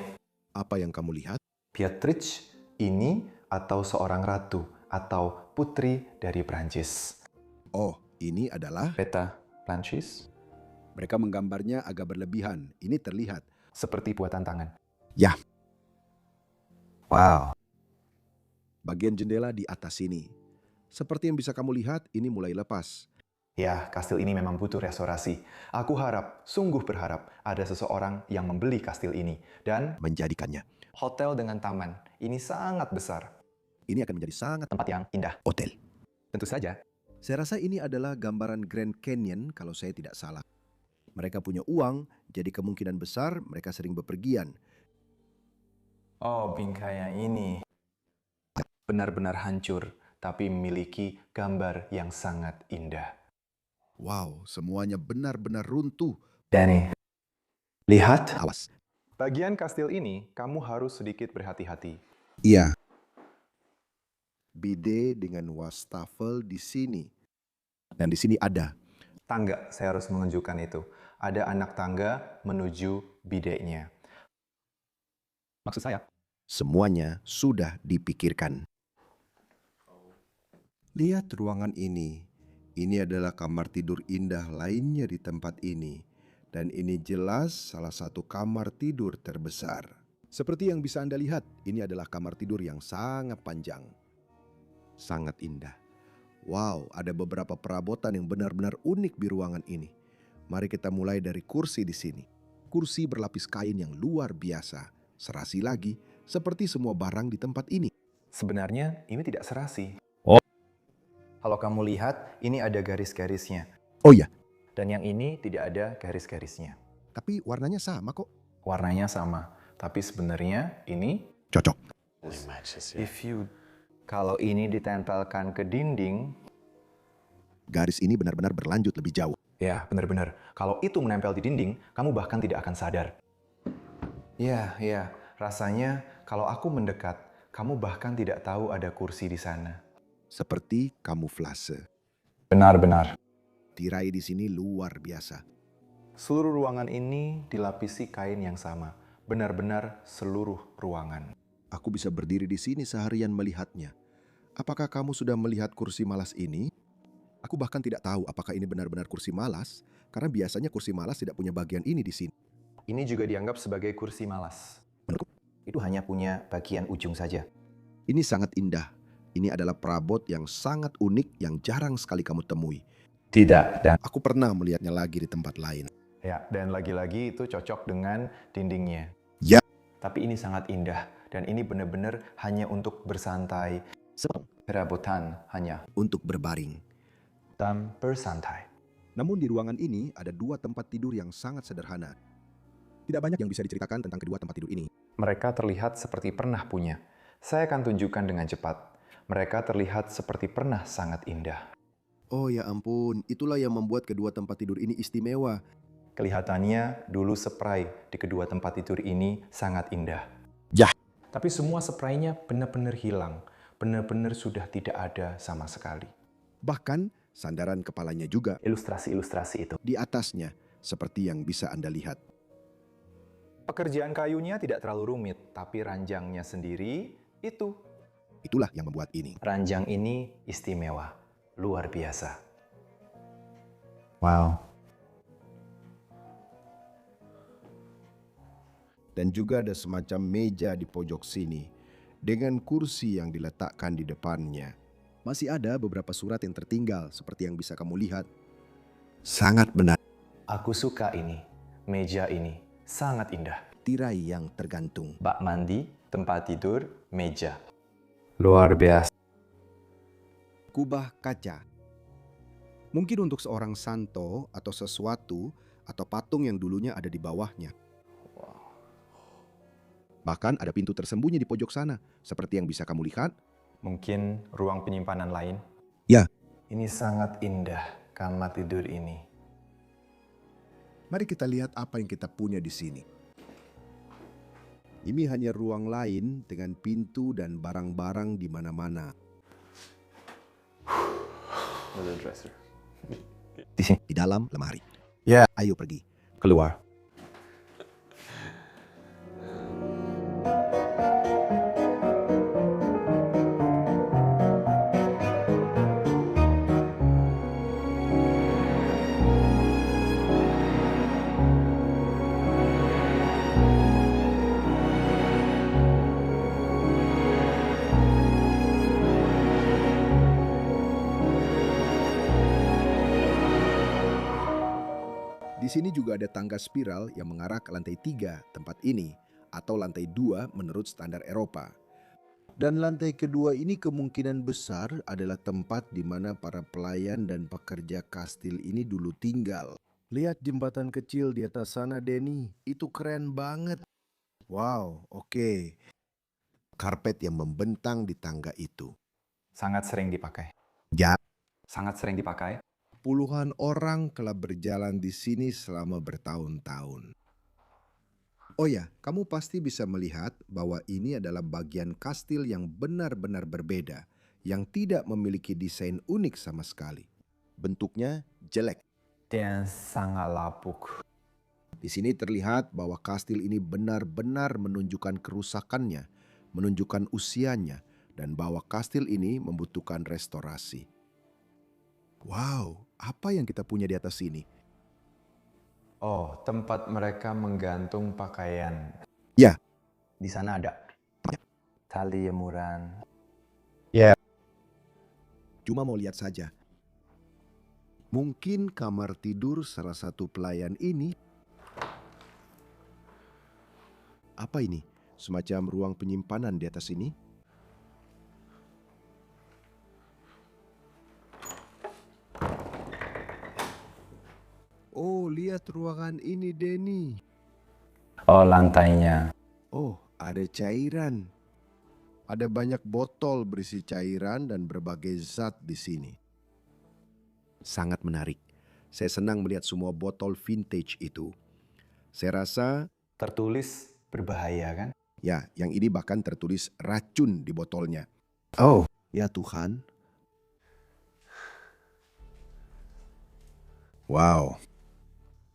Apa yang kamu lihat? Beatrice ini atau seorang ratu atau putri dari Prancis. Oh, ini adalah... Peta Prancis Mereka menggambarnya agak berlebihan. Ini terlihat. seperti buatan tangan. Ya, Wow. bagian jendela di atas sini. Seperti yang bisa kamu lihat, ini mulai lepas. Ya, kastil ini memang butuh restorasi. Aku harap, sungguh berharap, ada seseorang yang membeli kastil ini. Dan Menjadikannya. hotel dengan taman. Ini sangat besar. Ini akan menjadi sangat Tempat yang indah. hotel. Tentu saja. Saya rasa ini adalah gambaran Grand Canyon kalau saya tidak salah. Mereka punya uang, jadi kemungkinan besar mereka sering bepergian. Oh, bingkai ini benar-benar hancur, tapi memiliki gambar yang sangat indah. Wow, semuanya benar-benar runtuh. Danny, lihat. Awas. Bagian kastil ini, kamu harus sedikit berhati-hati. Iya. Bidet dengan wastafel di sini. Dan di sini ada. Tangga, saya harus menunjukkan itu. Ada anak tangga menuju bideknya. Maksud saya, Semuanya sudah dipikirkan. Lihat ruangan ini. Ini adalah kamar tidur indah lainnya di tempat ini. Dan ini jelas salah satu kamar tidur terbesar. Seperti yang bisa Anda lihat, ini adalah kamar tidur yang sangat panjang. Sangat indah. Wow, ada beberapa perabotan yang benar-benar unik di ruangan ini. Mari kita mulai dari kursi di sini. Kursi berlapis kain yang luar biasa. Serasi lagi, seperti semua barang di tempat ini. sebenarnya ini tidak serasi. Oh. Kalau kamu lihat, ini ada garis-garisnya. Oh iya, Dan yang ini tidak ada garis-garisnya. tapi warnanya sama kok. Warnanya sama, tapi sebenarnya ini Cocok. It matches, yeah. kalau ini ditempelkan ke dinding, Garis ini benar-benar berlanjut lebih jauh. ya benar-benar. Kalau itu menempel di dinding, kamu bahkan tidak akan sadar. Ya, rasanya kalau aku mendekat, kamu bahkan tidak tahu ada kursi di sana. Seperti kamuflase. Benar-benar. Tirai di sini luar biasa. Seluruh ruangan ini dilapisi kain yang sama. Benar-benar seluruh ruangan. Aku bisa berdiri di sini seharian melihatnya. Apakah kamu sudah melihat kursi malas ini? Aku bahkan tidak tahu apakah ini benar-benar kursi malas, karena biasanya kursi malas tidak punya bagian ini di sini. Ini juga dianggap sebagai kursi malas. Menurutku, Itu hanya punya bagian ujung saja. ini sangat indah. Ini adalah perabot yang sangat unik yang jarang sekali kamu temui. Tidak. Dan Aku pernah melihatnya lagi di tempat lain. Ya, dan lagi-lagi itu cocok dengan dindingnya. Ya. Tapi ini sangat indah. Dan ini benar-benar hanya untuk bersantai. Sepong Perabotan hanya untuk berbaring. dan bersantai. Namun di ruangan ini ada dua tempat tidur yang sangat sederhana. Tidak banyak yang bisa diceritakan tentang kedua tempat tidur ini. Mereka terlihat seperti pernah punya. Saya akan tunjukkan dengan cepat. Mereka terlihat seperti pernah sangat indah. Oh ya ampun, itulah yang membuat kedua tempat tidur ini istimewa. Kelihatannya dulu spray di kedua tempat tidur ini sangat indah. Yah. Tapi semua spraynya benar-benar hilang. Benar-benar sudah tidak ada sama sekali. Bahkan sandaran kepalanya juga Ilustrasi-ilustrasi itu. di atasnya, seperti yang bisa Anda lihat. Pekerjaan kayunya tidak terlalu rumit, tapi ranjangnya sendiri itu. Itulah yang membuat ini. Ranjang ini istimewa, luar biasa. Wow. Dan juga ada semacam meja di pojok sini dengan kursi yang diletakkan di depannya. Masih ada beberapa surat yang tertinggal seperti yang bisa kamu lihat. Sangat benar. Aku suka ini, meja ini, sangat indah. Tirai yang tergantung. Bak mandi, tempat tidur, meja. Luar biasa. Kubah kaca. Mungkin untuk seorang santo atau sesuatu atau patung yang dulunya ada di bawahnya. Bahkan ada pintu tersembunyi di pojok sana, seperti yang bisa kamu lihat. Mungkin ruang penyimpanan lain? Ya. Ini sangat indah, kamar tidur ini. Mari kita lihat apa yang kita punya di sini. Ini hanya ruang lain dengan pintu dan barang-barang di mana-mana. Another dresser. Di dalam lemari. Ya. Ayo pergi. Keluar. Di sini juga ada tangga spiral yang mengarah ke lantai 3 tempat ini, atau lantai 2 menurut standar Eropa. Dan lantai kedua ini kemungkinan besar adalah tempat di mana para pelayan dan pekerja kastil ini dulu tinggal. Lihat jembatan kecil di atas sana, Denny. Itu keren banget. Wow, oke. Karpet yang membentang di tangga itu. Sangat sering dipakai. Ya. Sangat sering dipakai. Puluhan orang telah berjalan di sini selama bertahun-tahun. Oh ya, kamu pasti bisa melihat bahwa ini adalah bagian kastil yang benar-benar berbeda, yang tidak memiliki desain unik sama sekali. Bentuknya jelek. Dan sangat lapuk. Di sini terlihat bahwa kastil ini benar-benar menunjukkan kerusakannya, menunjukkan usianya, dan bahwa kastil ini membutuhkan restorasi. Wow, apa yang kita punya di atas sini? Oh, tempat mereka menggantung pakaian. Ya. Di sana ada tali jemuran. Cuma mau lihat saja. Mungkin kamar tidur salah satu pelayan ini. Apa ini? Semacam ruang penyimpanan di atas ini? Oh, lihat ruangan ini, Denny. Oh, lantainya. Oh, ada cairan. Ada banyak botol berisi cairan dan berbagai zat di sini. Sangat menarik. Saya senang melihat semua botol vintage itu. Saya rasa, Tertulis berbahaya kan? ya, yang ini bahkan tertulis racun di botolnya. Oh. Ya Tuhan. Wow.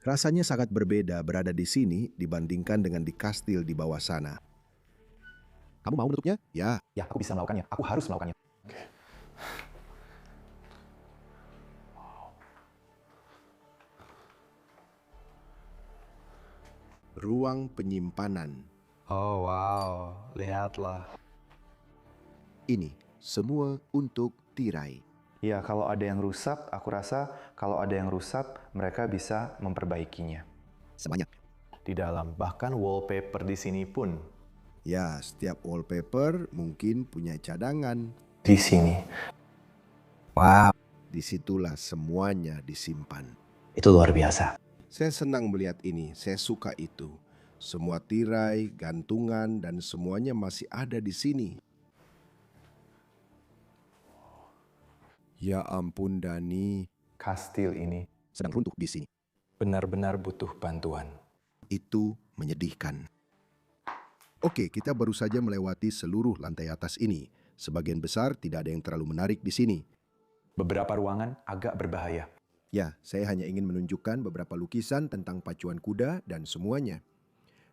Rasanya sangat berbeda berada di sini dibandingkan dengan di kastil di bawah sana. Kamu mau menutupnya? Ya. Ya, aku bisa melakukannya. Aku harus melakukannya. Ruang penyimpanan. Oh, wow. Lihatlah. Ini semua untuk tirai. Ya, kalau ada yang rusak, aku rasa kalau ada yang rusak, mereka bisa memperbaikinya. Sebanyak. Di dalam, bahkan wallpaper di sini pun. Ya, setiap wallpaper mungkin punya cadangan. Di sini. Wow. Disitulah semuanya disimpan. Itu luar biasa. Saya senang melihat ini, saya suka itu. Semua tirai, gantungan, dan semuanya masih ada di sini. Ya ampun, Dani. Kastil ini. Sedang runtuh di sini. benar-benar butuh bantuan. Itu menyedihkan. Oke, kita baru saja melewati seluruh lantai atas ini. Sebagian besar tidak ada yang terlalu menarik di sini. Beberapa ruangan agak berbahaya. Ya, saya hanya ingin menunjukkan beberapa lukisan tentang pacuan kuda dan semuanya.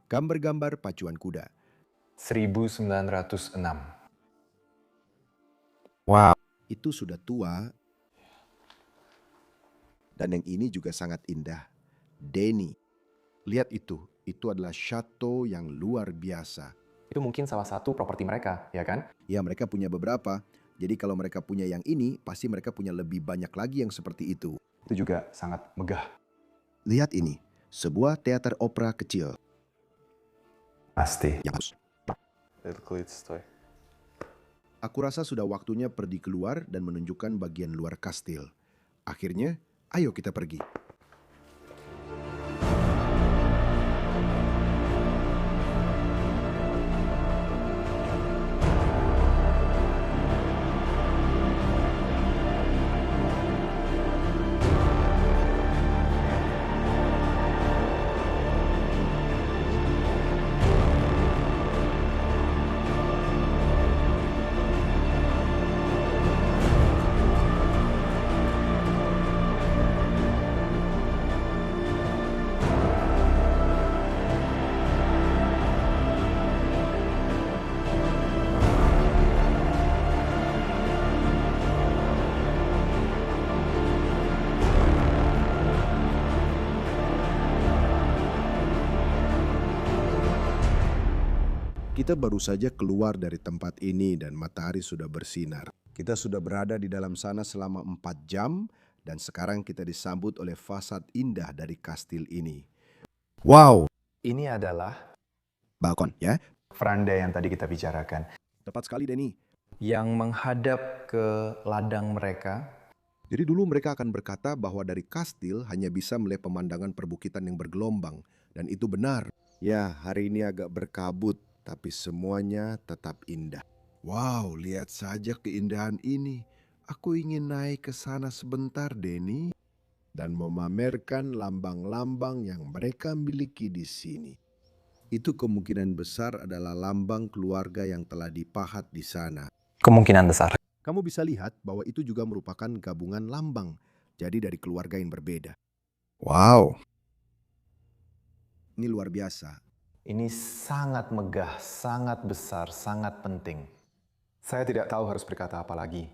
Gambar-gambar pacuan kuda. 1906. Wow. Itu sudah tua. Dan yang ini juga sangat indah. Denny. Lihat itu adalah chateau yang luar biasa. Itu mungkin salah satu properti mereka, ya kan? Ya, mereka punya beberapa. Jadi kalau mereka punya yang ini, pasti mereka punya lebih banyak lagi yang seperti itu. Itu juga sangat megah. Lihat ini, sebuah teater opera kecil. Pasti. Yang bagus. Aku rasa sudah waktunya pergi keluar dan menunjukkan bagian luar kastil. Akhirnya, ayo kita pergi. Kita baru saja keluar dari tempat ini dan matahari sudah bersinar. Kita sudah berada di dalam sana selama 4 jam dan sekarang kita disambut oleh fasad indah dari kastil ini. Wow, Ini adalah balkon ya. veranda yang tadi kita bicarakan. Tepat sekali Denny. Yang menghadap ke ladang mereka. Jadi dulu mereka akan berkata bahwa dari kastil hanya bisa melihat pemandangan perbukitan yang bergelombang. Dan itu benar. Ya, hari ini agak berkabut, tapi semuanya tetap indah. Wow, lihat saja keindahan ini. Aku ingin naik ke sana sebentar, Denny. Dan memamerkan lambang-lambang yang mereka miliki di sini. Itu kemungkinan besar adalah lambang keluarga yang telah dipahat di sana. Kemungkinan besar. Kamu bisa lihat bahwa itu juga merupakan gabungan lambang. Jadi dari keluarga yang berbeda. Wow. Ini luar biasa. Ini sangat megah, sangat besar, sangat penting. Saya tidak tahu harus berkata apa lagi.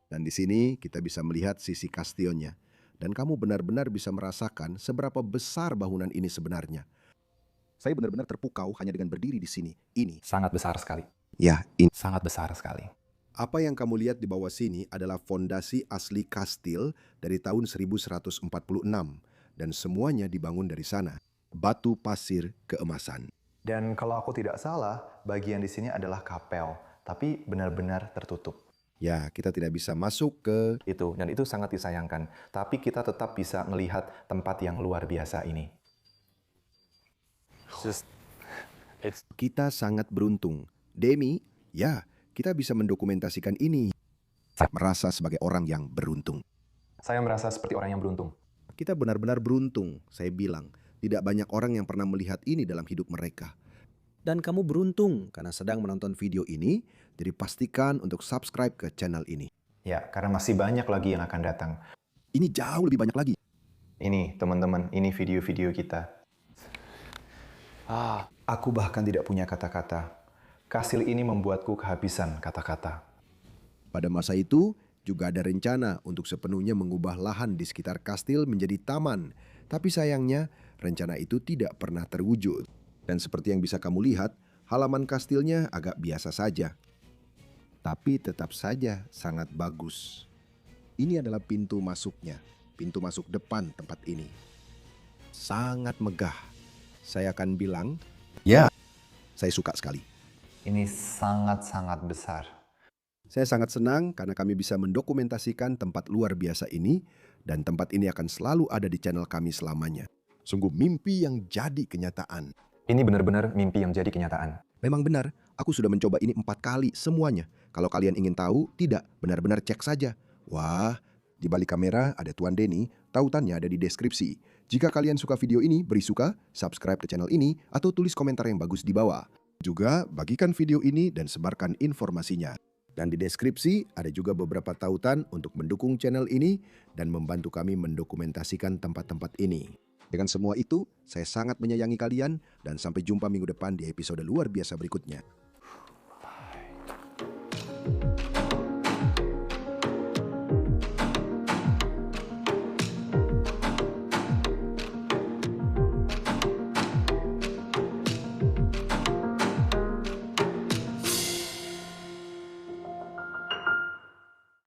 Dan di sini kita bisa melihat sisi kastilnya. Dan kamu benar-benar bisa merasakan seberapa besar bangunan ini sebenarnya. Saya benar-benar terpukau hanya dengan berdiri di sini. Ini. Sangat besar sekali. Ya, ini. Sangat besar sekali. Apa yang kamu lihat di bawah sini adalah fondasi asli kastil dari tahun 1146. Dan semuanya dibangun dari sana. Batu pasir keemasan. Dan kalau aku tidak salah, bagian di sini adalah kapel, tapi benar-benar tertutup. Ya, kita tidak bisa masuk ke Dan itu sangat disayangkan. Tapi kita tetap bisa melihat tempat yang luar biasa ini. Kita sangat beruntung. Demi, ya, kita bisa mendokumentasikan ini. Saya merasa sebagai orang yang beruntung. Saya merasa seperti orang yang beruntung. Kita benar-benar beruntung, saya bilang. Tidak banyak orang yang pernah melihat ini dalam hidup mereka. Dan kamu beruntung karena sedang menonton video ini, jadi pastikan untuk subscribe ke channel ini. Ya, karena masih banyak lagi yang akan datang. Ini jauh lebih banyak lagi. Ini, teman-teman, ini video-video kita. Aku bahkan tidak punya kata-kata. Kastil ini membuatku kehabisan kata-kata. Pada masa itu, juga ada rencana untuk sepenuhnya mengubah lahan di sekitar kastil menjadi taman. Tapi sayangnya, rencana itu tidak pernah terwujud. Dan seperti yang bisa kamu lihat, halaman kastilnya agak biasa saja. Tapi tetap saja sangat bagus. Ini adalah pintu masuknya, pintu masuk depan tempat ini. Sangat megah. Saya akan bilang, ya, saya suka sekali. Ini sangat-sangat besar. Saya sangat senang karena kami bisa mendokumentasikan tempat luar biasa ini dan tempat ini akan selalu ada di channel kami selamanya. Sungguh mimpi yang jadi kenyataan. Ini benar-benar mimpi yang jadi kenyataan. Memang benar, aku sudah mencoba ini 4 kali semuanya. Kalau kalian ingin tahu, tidak, benar-benar cek saja. Wah, di balik kamera ada Tuan Denny Tautannya ada di deskripsi. Jika kalian suka video ini, beri suka, subscribe ke channel ini, atau tulis komentar yang bagus di bawah. Juga bagikan video ini dan sebarkan informasinya. Dan di deskripsi ada juga beberapa tautan untuk mendukung channel ini dan membantu kami mendokumentasikan tempat-tempat ini. Dengan semua itu, saya sangat menyayangi kalian dan sampai jumpa minggu depan di episode luar biasa berikutnya.